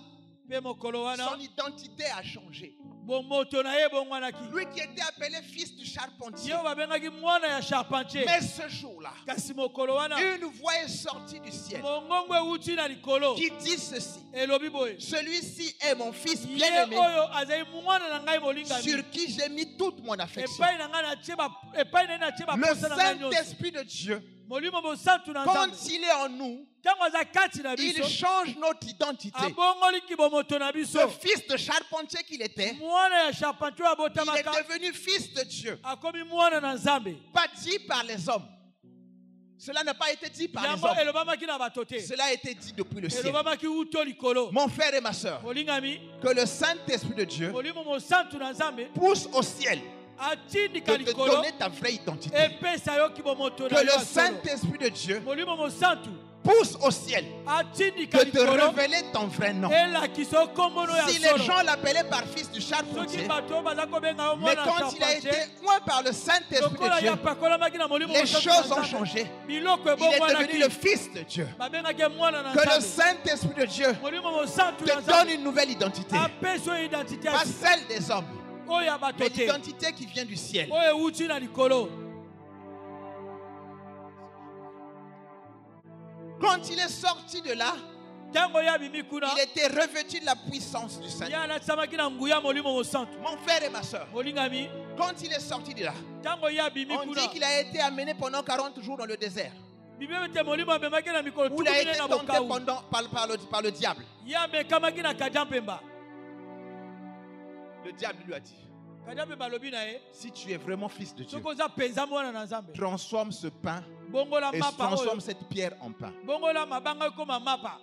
Pe mokolo wana son identité a changé. bomoto na ye bongwanaki. Lui qui était appelé fils du charpentier. Ye babengaki mwana ya charpentier. Mais ce jour-là, Kasi mokolo wana une voix est sortie du ciel mongongo euti na likolo. qui dit ceci. Elobi boye. Celui-ci est mon fils Ye bien-aimé, oyo azali mwana na ngai molingami. sur qui j'ai mis toute mon affection. Epai na ngai natie epai na ye natie Le baposa na ngai nyonso. Saint-Esprit de Dieu, Molimo mosantu na quand Nzambe. il est en nous, Ntango aza kati na il biso. change notre identité. Abongoli kibomoto na biso. Ce fils de charpentier qu'il était, Mwana ya charpentier oyo il est abotamaka. devenu fils de Dieu. Akomi mwana na Nzambe. Pas dit par les hommes. Cela n'a pas été dit par les Yango hommes. elobamaki na bato te. Cela a été dit depuis le ciel. Elobamaki uto likolo. Mon frère et ma soeur, Molingami. que le Saint-Esprit de Dieu Molimo mosantu na Nzambe. pousse au ciel Atindika de te likolo. donner ta vraie identité. Epesa yo kibomoto na Que yo le ya solo. Saint-Esprit de Dieu Molimo mosantu. pousse au ciel Atindika de te likolo. révéler ton vrai nom. Elakisa kombo no ya Si les solo. gens l'appelaient par fils du Soki charpentier, bato baza kobenga yo mais mwana quand il a été charpentier. oint par le Saint-Esprit Lokola de Dieu, ya pakolamaki na molimo les mosantu choses na ont Nzambe. changé. Biloko Il est devenu ebongwanaki. le Fils de Dieu. Babengaki mwana na Que le Nzambe. Saint-Esprit de Dieu Molimo mosantu te na donne Nzambe. une nouvelle identité. Apesa oyo identité Pas ya celle des hommes, oyo ya bato mais te. l'identité qui vient du ciel. Oyo euti na likolo. Quand il est sorti de là, Ntango ye abimi kuna. il était revêtu de la puissance du Ye Saint-Esprit. alatisamaki na nguya molimo mosantu. Mon frère et ma soeur, Molingami. quand il est sorti de là, Ntango ye abimi on kuna. dit qu'il a été amené pendant 40 jours dans le désert, Bible ete molimo amemaki na mikolo où il a tuku été minei na tenté bokawu. par le diable. Ye amekamaki na kajampemba. Le diable lui a dit, Kajampemba alobi na ye. si tu es vraiment fils de Dieu, Soki oza penza mwana na Nzambe. transforme ce pain Bongola et mapa transforme oyo. cette pierre en pain. Bongola mabanga ekoma mapa.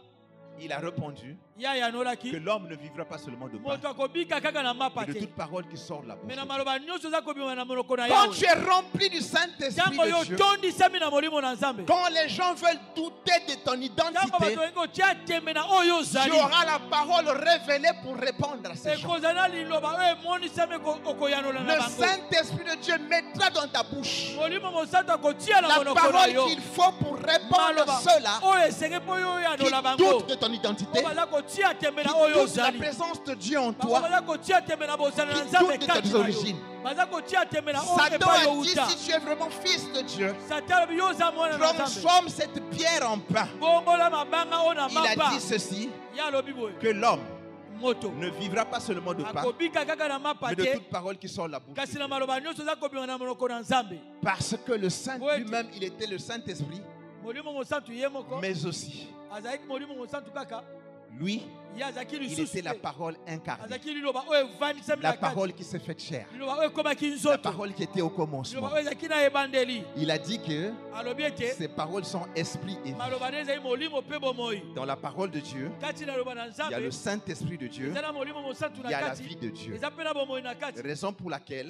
Il a répondu Ye ayanolaki. que l'homme ne vivra pas seulement de pain, Moto akobika kaka na mapa mais de te. toute parole qui sort de la bouche. Me na de Dieu. maloba nyonso oza kobima na monoko na Quand Yawe. tu es rempli du Saint-Esprit Ntango yo de Dieu, tondisami na molimo na Nzambe. quand les gens veulent douter de ton Ntango identité, bato balingi kotia tembe na oyo tu ozali. auras la parole révélée pour répondre à ces gens. Ekozala na liloba oyo emonisami okoyanola na Le bango. Saint-Esprit de Dieu mettra dans ta bouche Molimo mosantu akotia na la monoko na parole yo. qu'il faut pour répondre à Maloba ceux-là oyo esenge mpo yo qui oyanola bango. doutent de ton identité, Po baza kotia tembe qui na oyo doutent de la ozali. présence de Dieu en Bango toi. baza kotia tembe na bozali na Qui Nzambe doutent de kati tes na yo. origines. Baza kotia tembe na oyo Satan epai a yo dit, uta. si tu es vraiment fils de Dieu, Satan alobi yo oza mwana na Nzambe. transforme cette pierre en pain. Bongola mabanga oyo na Il a mapa. dit ceci, Ye alobi boye. que l'homme Moto. ne vivra pas seulement de pain, Akobika kaka na mapa mais de te. toute parole qui sort de la bouche de Kasi Dieu. na maloba nyonso oza kobima na monoko na Nzambe. Parce que le Saint Ouais. lui-même, il était le Saint-Esprit, Molimo mosantu ye moko. mais aussi, Azalaki molimo mosantu kaka. lui, Il était la parole incarnée. La La parole qui s'est faite chair. La parole qui était au commencement. Il a dit que ces paroles sont esprit et vie. Dans la parole de Dieu, il y a le Saint-Esprit de Dieu, il y a la vie de Dieu. Raison pour laquelle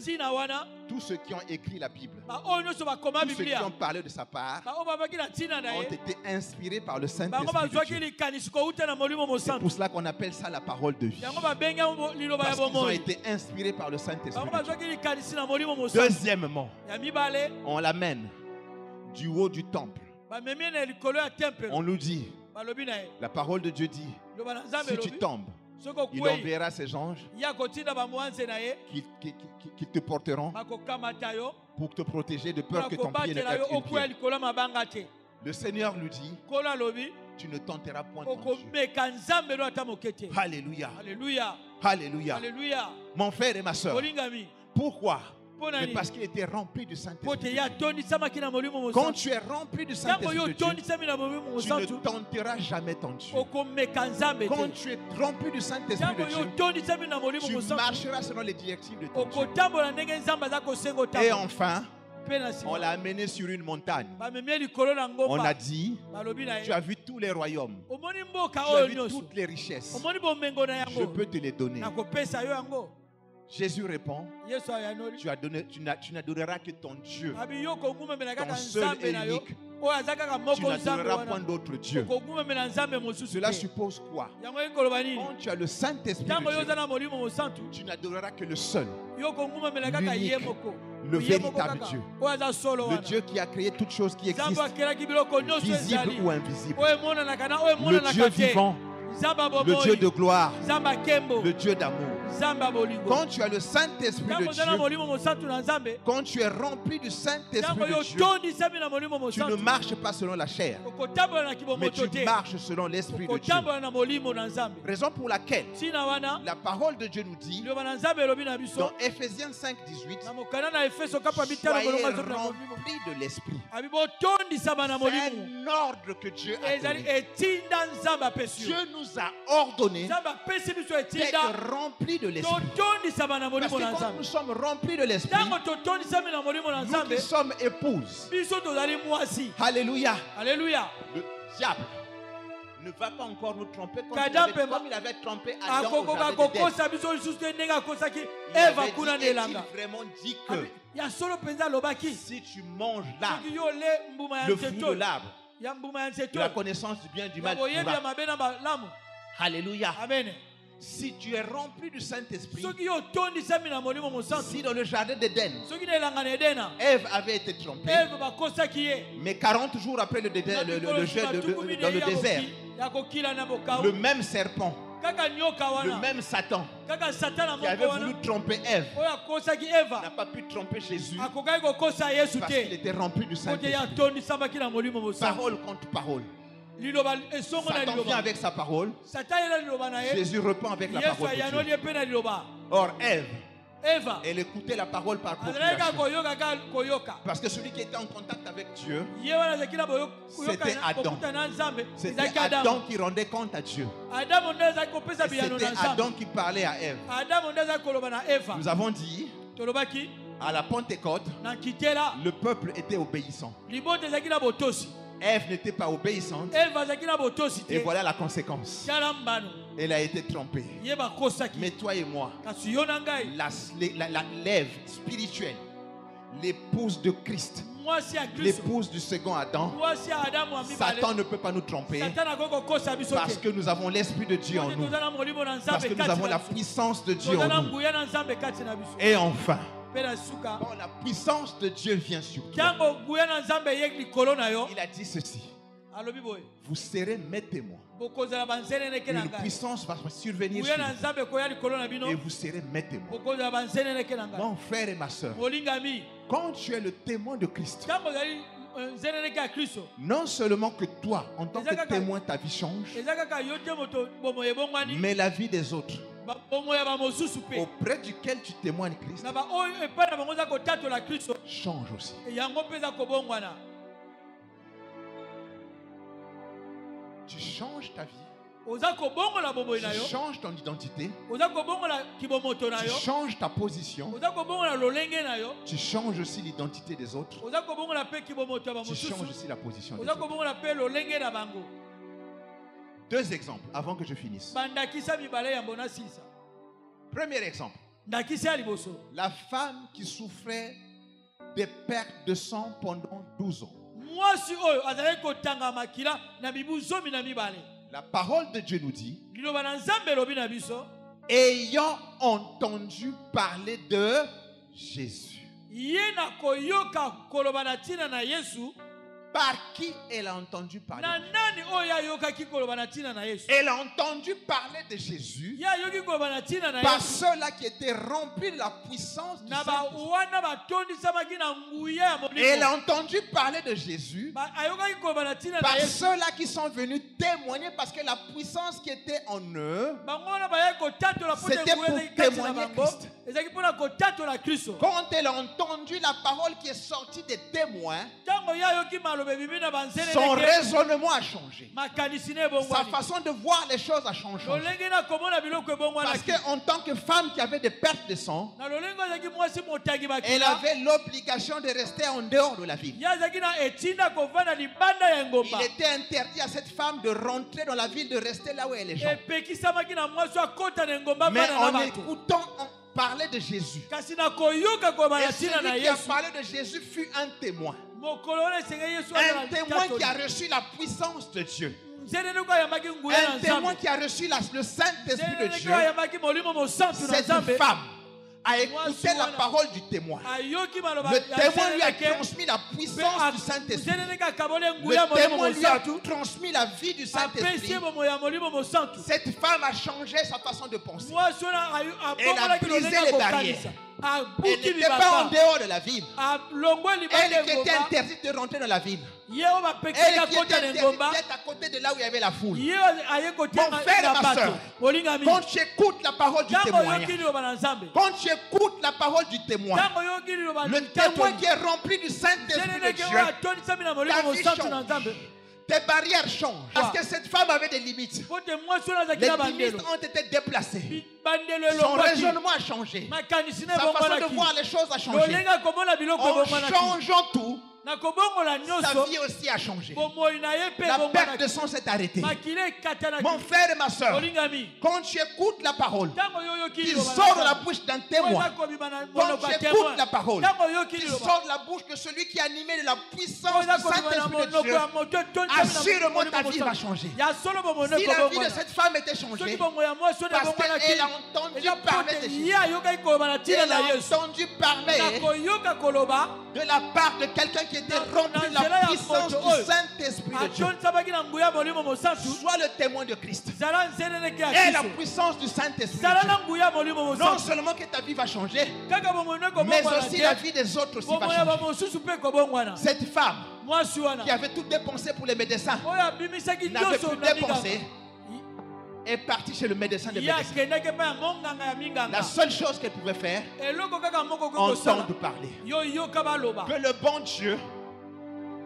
tous ceux qui ont écrit la Bible, tous ceux qui ont parlé de sa part, ont été inspirés par le Saint-Esprit de Dieu. C'est pour cela qu'on appelle ça la parole de vie. Parce qu'ils ont été inspirés par le Saint-Esprit de Dieu. Deuxièmement, on l'amène du haut du temple. On nous dit, la parole de Dieu dit, si tu tombes, il enverra ses anges qui te porteront pour te protéger de peur que ton pied ne heurte une pierre. Le Seigneur lui dit, tu ne tenteras point ton Dieu. Alléluia. Alléluia. Alléluia. Alléluia. Mon frère et ma soeur, pourquoi? Mais parce qu'il était rempli du Saint-Esprit. Quand tu es rempli du Saint-Esprit de Dieu, tu ne tenteras jamais ton Dieu. Quand tu es rempli du Saint-Esprit de Dieu, tu marcheras selon les directives de ton Dieu. Et enfin, on l'a amené sur une montagne. On a dit, tu as vu tous les royaumes, tu as vu toutes les richesses, je peux te les donner. Jésus répond, tu n'adoreras que ton Dieu, ton seul et unique. Tu n'adoreras point d'autre Dieu. Cela suppose quoi? Quand tu as le Saint-Esprit de Dieu, tu n'adoreras que le seul, l'unique, le véritable Dieu. Le Dieu qui a créé toutes choses qui existent, visibles ou invisibles. Le Dieu vivant, le Dieu de gloire, le Dieu d'amour. Quand tu as le Saint-Esprit de Dieu, quand tu es rempli du Saint-Esprit de Dieu, tu ne marches pas selon la chair, mais tu marches selon l'Esprit de Dieu. Raison pour laquelle la parole de Dieu nous dit dans Ephésiens 5, 18, soyez remplis de l'Esprit. C'est un ordre que Dieu a donné. Dieu nous a ordonné d'être remplis de l'Esprit. Parce que quand nous sommes remplis de l'Esprit, nous qui sommes épouses. Alléluia. Alléluia. Le diable ne va pas encore nous tromper comme il avait trompé Adam au jardin d'Éden. Il avait vraiment dit que si tu manges l'arbre, le fruit de l'arbre, de la connaissance du bien et du mal, alléluia. Amen. Si tu es rempli du Saint-Esprit, si dans le jardin d'Éden, Ève avait été trompée, mais 40 jours après le désert, dans le désert, le même serpent, le même Satan qui avait voulu tromper Ève n'a pas pu tromper Jésus parce qu'il était rempli du Saint-Esprit. Parole contre parole. Satan vient avec sa parole, Jésus répond avec la parole de Dieu. Or Ève, elle écoutait la parole par procuration. Parce que celui qui était en contact avec Dieu, c'était Adam. C'était Adam qui rendait compte à Dieu. C'était Adam qui parlait à Ève. Nous avons dit, à la Pentecôte, le peuple était obéissant. Ève n'était pas obéissante. Et voilà la conséquence. Elle a été trompée. Mais toi et moi, l'Ève spirituelle, l'épouse de Christ, l'épouse du second Adam, Satan ne peut pas nous tromper parce que nous avons l'Esprit de Dieu en nous, parce que nous avons la puissance de Dieu en nous. Et enfin, quand la puissance de Dieu vient sur toi, il a dit ceci: vous serez mes témoins. Une puissance va survenir sur vous et vous serez mes témoins. Mon frère et ma soeur, quand tu es le témoin de Christ, non seulement que toi, en tant que témoin, ta vie change, mais la vie des autres auprès duquel tu témoignes Christ change aussi. Tu changes ta vie Tu changes ton identité. Tu Tu changes ta position. Tu changes aussi l'identité des autres. Tu changes aussi la position des autres. 2 exemples avant que je finisse. Premier exemple. La femme qui souffrait des pertes de sang pendant 12 ans. La parole de Dieu nous dit, ayant entendu parler de Jésus. Par qui elle a entendu parler? Elle a entendu parler de Jésus par ceux-là qui étaient remplis de la puissance du Saint-Esprit. Elle a entendu parler de Jésus par ceux-là qui sont venus témoigner parce que la puissance qui était en eux, c'était pour témoigner Christ. Quand elle a entendu la parole qui est sortie des témoins, son raisonnement a changé. Sa façon de voir les choses a changé. Parce qu'en tant que femme qui avait des pertes de sang, elle avait l'obligation de rester en dehors de la ville. Il était interdit à cette femme de rentrer dans la ville, de rester là où elle est. Mais en écoutant parler de Jésus, et celui qui a parlé de Jésus fut un témoin. Un témoin qui a reçu la puissance de Dieu. Un témoin qui a reçu le Saint-Esprit de Dieu. Cette femme a écouté la parole du témoin. Le témoin lui a transmis la puissance du Saint-Esprit. Le témoin lui a transmis la vie du Saint-Esprit. Cette femme a changé sa façon de penser. Elle a brisé les barrières. Elle n'était pas en dehors de la ville. Elle qui était interdite de rentrer dans la ville. Elle qui était interdite d'être à côté de là où il y avait la foule. Mon frère et ma soeur, quand tu écoutes la parole du témoin, quand tu écoutes la parole du témoin, le témoin qui est rempli du Saint-Esprit de Dieu, ta vie change. Tes barrières changent. Parce que cette femme avait des limites. Les limites ont été déplacées. Son raisonnement a changé. Sa façon de voir les choses a changé. En changeant tout, sa vie aussi a changé. La perte de sang s'est arrêtée. Mon frère et ma soeur, quand tu écoutes la parole qui sort de la bouche d'un témoin, quand tu écoutes la parole qui sort de la bouche de celui qui est animé de la puissance du Saint-Esprit de Dieu, assurément ta vie va changer. Si la vie de cette femme était changée, parce qu'elle a entendu parler de Jésus, elle a entendu parler de la part de quelqu'un qui était rempli de la puissance du Saint-Esprit de Dieu. Sois le témoin de Christ. Et la puissance du Saint-Esprit de Dieu. Non seulement que ta vie va changer, mais aussi la vie des autres aussi va changer. Cette femme qui avait tout dépensé pour les médecins n'avait plus dépensé, est partie chez le médecin des médecins. La seule chose qu'elle pouvait faire, entendre parler. Que le bon Dieu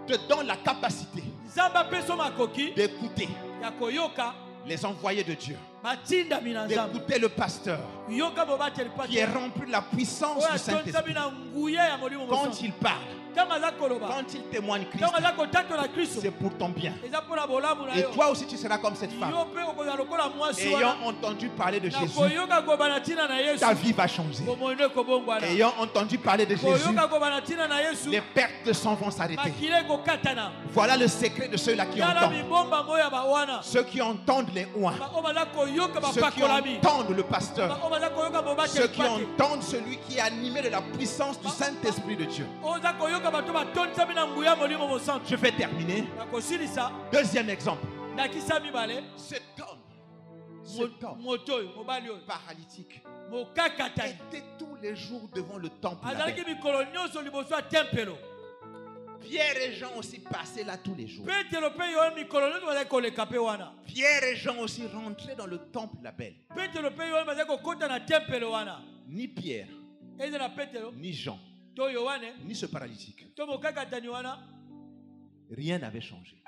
te donne la capacité d'écouter les envoyés de Dieu, d'écouter le pasteur qui est rempli de la puissance du Saint-Esprit. Quand il parle, quand il témoigne Christ, c'est pour ton bien. Et toi aussi tu seras comme cette femme. Ayant entendu parler de Jésus, ta vie va changer. Ayant entendu parler de Jésus, les pertes de sang vont s'arrêter. Voilà le secret de ceux-là qui entendent. Ceux qui entendent les oins, ceux qui entendent le pasteur, ceux qui entendent celui qui est animé de la puissance du Saint-Esprit de Dieu. Je vais terminer. Deuxième exemple. Cet homme paralytique était tous les jours devant le temple. Pierre et Jean aussi passaient là tous les jours. Pierre et Jean aussi rentraient dans le temple la belle. Ni Pierre, ni Jean, ni ce paralytique, rien n'avait changé.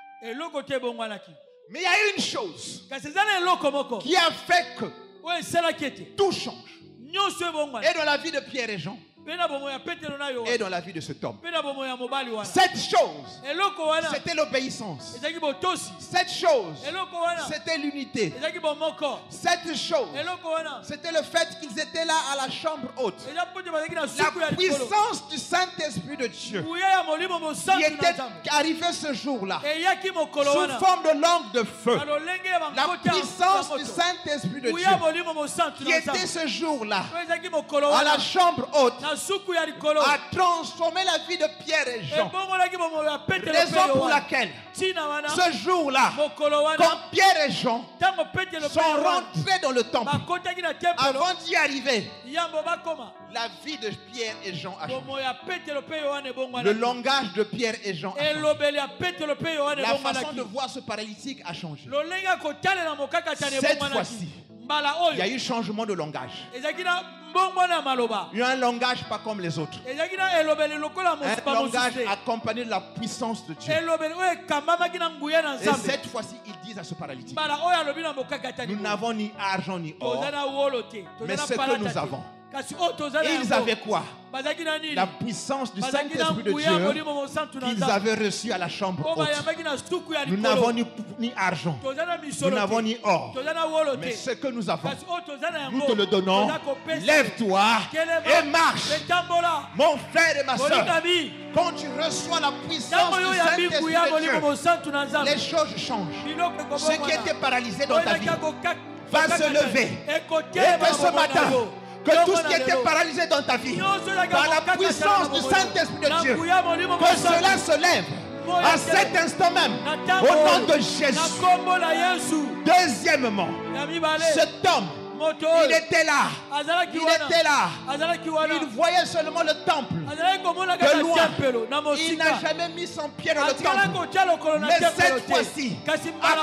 Mais il y a une chose kasi eza na eloko moko qui a fait que oyo esalaki ete tout change. nyonso ebongwana Et dans la vie de Pierre et Jean, mpe na bomoi ya petelo na yo et dans la vie de cet homme. mpe na bomoi ya mobali wana Cette chose, eloko wana c'était l'obéissance. ezalaki botosi Cette chose, eloko wana c'était l'unité. ezalaki bomoko Cette chose, eloko wana c'était le fait qu'ils étaient là à la chambre haute. eza mpo te bazalaki na La suku ya likolo puissance du Saint-Esprit de Dieu nguya ya molimo qui mosantu na était nzambe arrivé ce jour-là eyaki mokolo sous wana forme de langue de feu. na lolenge ya La bankota ya puissance du moto Saint-Esprit de Dieu nguya molimo mosantu qui na était nzambe ce jour-là oyo ezalaki mokolo à la wana chambre haute na suku ya likolo a transformé la vie de Pierre et Jean. ebongolaki bomoi ya petelo Raison mpe yo pour wana laquelle ntina wana ce jour-là, mokolo wana quand Pierre et Jean ntango petelo mpe sont yo wana rentrés dans le temple, bakotaki na tempelo avant d'y arriver, yambo bakoma la vie de Pierre et Jean a changé. bomoi ya petelo mpe yo wana Le ebongwanaki langage de Pierre et Jean a changé. elobeli ya petelo mpe yo wana La façon ebongwanaki de voir ce paralytique a changé. lolenge ya kotalela mokakatana Cette ebongwanaki fois-ci, mbala il y a oyo eu changement de langage. ezalaki na mbongwana ya maloba Il y a un langage pas comme les autres. ezalaki na elobeli lokola Un langage mosusu accompagné de la puissance de Dieu. elobeli oyo ekambamaki na nguya na Et nzambe cette fois-ci, ils disent à ce paralytique, mbala oyo alobi na mokakatani nous n'avons ni argent ni or, toza na wolo te mais toza ce na que palata nous te avons. kasi oyo toza na Et ils yango avaient quoi? bazalaki na nini La puissance du bazalaki na Saint-Esprit de nguya Dieu molimo mosantu na qu'ils nzambe avaient reçu à la chambre oyo haute. bayambaki na suku ya Nous n'avons likolo ni argent, toza na nous misolo n'avons te ni or, toza na wolo mais te ce que nous avons, kasi oyo toza na nous yango te le donnons. toza kopesa Lève-toi et marche. etambola Mon frère et ma soeur, molingami quand tu reçois la puissance ntango du oyo yambi Saint-Esprit nguya de molimo Dieu, mosantu na nzambe les choses changent. biloko Ce qui était paralysé dans ta vie va va se lever. Et que ce matin, que tout ce qui était paralysé dans ta vie, par la puissance du Saint-Esprit de Dieu, que cela se lève à cet instant même, au nom de Jésus. Deuxièmement, cet homme, il était là. Il était là. Il voyait seulement le temple de loin. Il n'a jamais mis son pied dans le temple. Mais cette fois-ci, à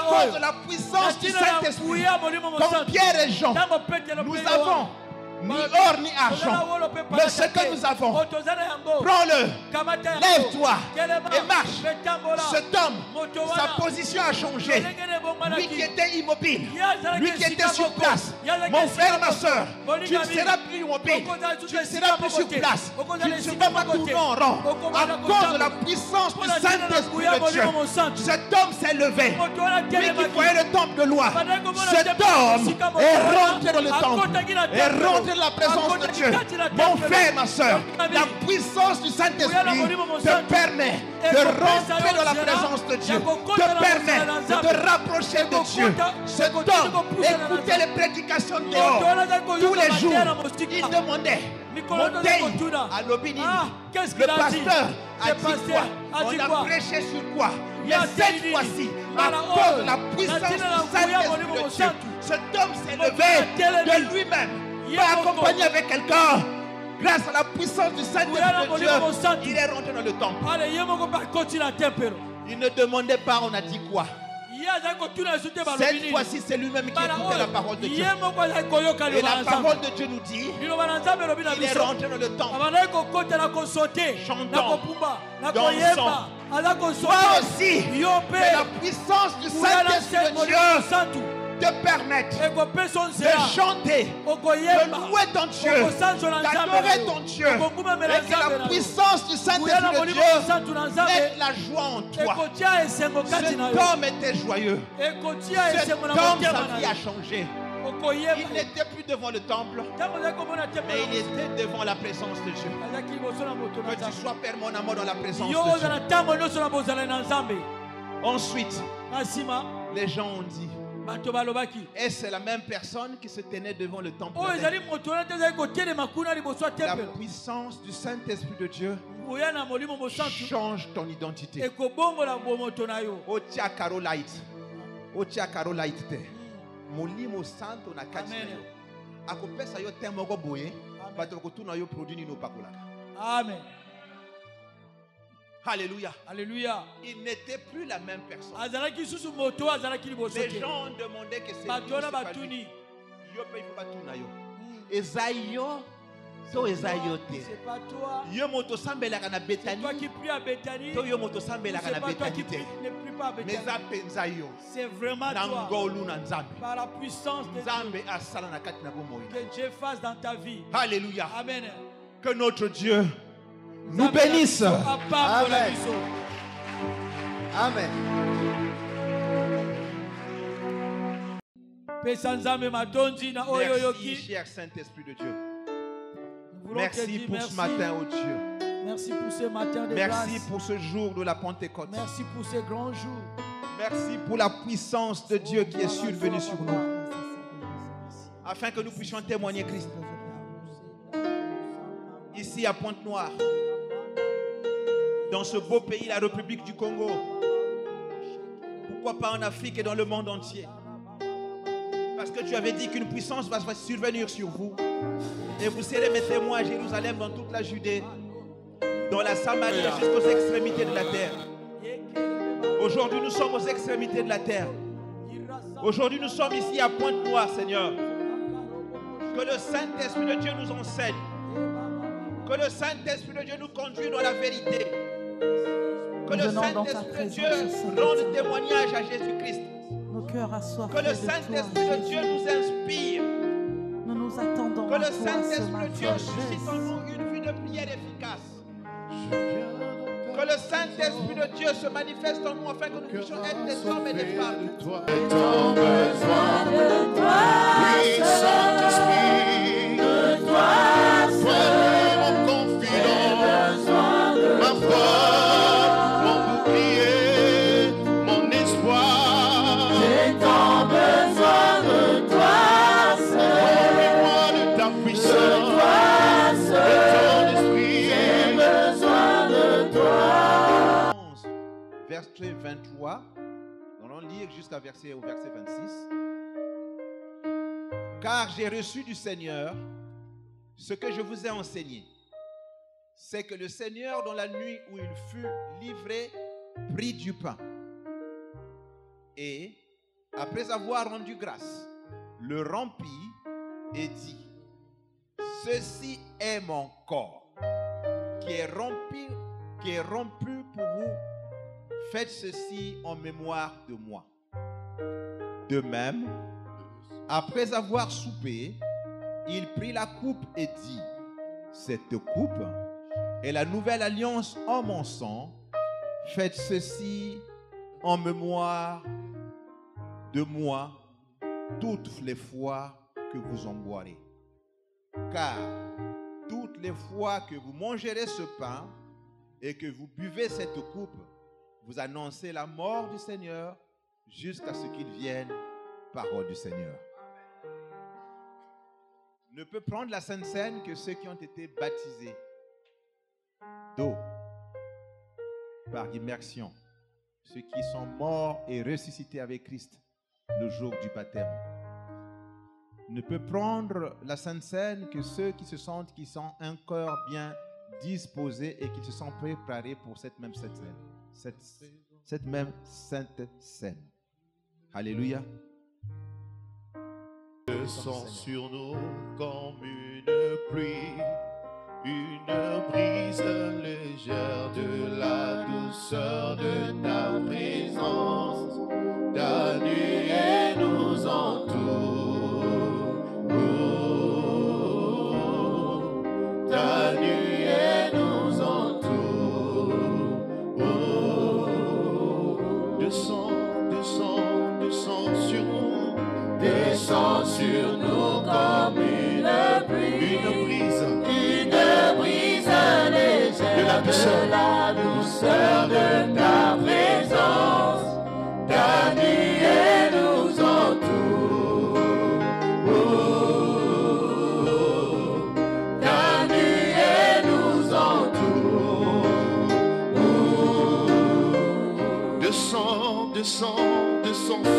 cause de la puissance du Saint-Esprit, comme Pierre et Jean, nous avons ni or ni argent, mais ce que nous avons, prends-le, lève-toi et marche. Cet homme, sa position a changé. Lui qui était immobile, lui qui était sur place, mon frère et ma soeur, tu ne seras plus immobile, tu ne seras plus sur place, tu ne seras pas tourné en rond à cause de la puissance du Saint-Esprit de Dieu. Cet homme s'est levé, lui qui voyait le temple de loin. Cet homme est rentré dans le temple, est rentré dans la présence de Dieu. Mon frère, ma soeur, la puissance du Saint-Esprit te permet de rentrer dans la présence de Dieu, te permet de te rapprocher de Dieu. Cet homme écoutait les prédications dehors tous les jours. Il demandait, Montaigne à l'Obinine, le pasteur a dit quoi? On a prêché sur quoi? Mais cette fois-ci, à cause de la puissance du Saint-Esprit de Dieu, cet homme s'est levé de lui-même, pas accompagné avec quelqu'un. Grâce à la puissance du Saint-Esprit de Dieu, il est rentré dans le temple. Il ne demandait pas, on a dit quoi? Cette fois-ci, c'est lui-même qui écoutait la parole de Dieu. Et la parole de Dieu nous dit, il est rentré dans le temple, chantant, dansant. Toi aussi, mais la puissance du Saint-Esprit de Dieu te permettre de chanter, de louer ton Dieu, d'adorer ton Dieu, et que la puissance du Saint-Esprit de Dieu mette la joie en toi. Cet homme était joyeux. Cet homme, sa vie a changé. Il n'était plus devant le temple, mais il était devant la présence de Dieu. Que tu sois permanemment dans la présence de Dieu. Ensuite, les gens ont dit, et c'est la même personne qui se tenait devant le temple. La puissance du Saint-Esprit de Dieu change ton identité. Otia Carolite. Otia Carolite te. Molimo santo na kati na yo. Akopesa yo te moko boye. Bato kotuna yo produit nino pakolaka. Amen. Alléluia. Alléluia. Il n'était plus la même personne. Les gens demandaient que c'est lui. Yo pe il faut batuna yo. Ezaïo to eza yo te. C'est pas toi. Yo moto sambelaka na C'est Bethanie. toi qui prie à Bethanie. To yo moto C'est sambelaka na pas toi qui Bethanie te. ne prie pas à Mais Bethanie. za penza yo. C'est vraiment Na toi. ngolu na Nzambe. Par la puissance de Dieu. Nzambe asala na kati na bomoi. Que Dieu fasse dans ta vie. Alléluia. Amen. Que notre Dieu nous bénisse. Amen. Amen. Pesa Nzambe matondi na oyo Merci, yoki. cher Saint-Esprit de Dieu. Nous voulons te Merci dire pour ce matin, oh Dieu. Merci pour ce matin de Merci grâce. pour ce jour de la Pentecôte. Merci pour ce grand jour. Merci pour la puissance de Dieu qui est survenue sur nous, afin que nous puissions témoigner Christ. Ici à Pointe-Noire, dans ce beau pays, la République du Congo, pourquoi pas en Afrique et dans le monde entier. Parce que tu avais dit qu'une puissance va survenir sur vous. Et vous serez mes témoins à Jérusalem, dans toute la Judée, dans la Samarie, jusqu'aux extrémités de la terre. Aujourd'hui, nous sommes aux extrémités de la terre. Aujourd'hui, nous sommes ici à Pointe-Noire, Seigneur. Que le Saint-Esprit de Dieu nous enseigne. Que le Saint-Esprit de Dieu nous conduise dans la vérité. Que le Saint-Esprit de Dieu rende témoignage à Jésus-Christ. Nos cœurs assoiffés Que le de toi, Saint-Esprit de Dieu nous inspire. nous nous attendons Que à le toi ce Saint-Esprit de Dieu matin, suscite en Jésus. nous une vie de prière efficace. Que le Saint-Esprit de Dieu se manifeste en nous afin que nous puissions être des hommes et des femmes. Ton besoin de toi, oui, Saint-Esprit, de toi, sois mon confident, ma foi, mon bouclier, mon espoir. J'ai tant besoin de toi, Seigneur, de ta puissance, de ton esprit, j'ai besoin de toi. 11, verset 23. Nous allons lire jusqu'au verset 26. Car j'ai reçu du Seigneur ce que je vous ai enseigné. C'est que le Seigneur, dans la nuit où il fut livré, prit du pain. Et, après avoir rendu grâce, le rompit et dit: ceci est mon corps, qui est rompu pour vous. Faites ceci en mémoire de moi. De même, après avoir soupé, il prit la coupe et dit: cette coupe est la nouvelle alliance en mon sang. Faites ceci en mémoire de moi toutes les fois que vous en boirez. Car toutes les fois que vous mangerez ce pain et que vous buvez cette coupe, vous annoncez la mort du Seigneur jusqu'à ce qu'il vienne. Parole du Seigneur. Ne peut prendre la Sainte Seine que ceux qui ont été baptisés d'eau par immersion, ceux qui sont morts et ressuscités avec Christ le jour du baptême. Ne peut prendre la Sainte Seine que ceux qui se sentent, qui sont encore bien disposés et qui se sont préparés pour cette même Sainte Seine. Cette même Sainte Seine. Alléluia. Descend sur nous comme une pluie, une brise légère de la douceur de ta présence. Ta nuée nous entoure. Oh, ta nuée nous entoure. Oh, descends, descends, descends sur nous. Descends sur nous comme une brise légère de la douceur de ta présence. Ta nuée nous entoure. Oh, ta nuée nous entoure. Oh, descends, descends, descends.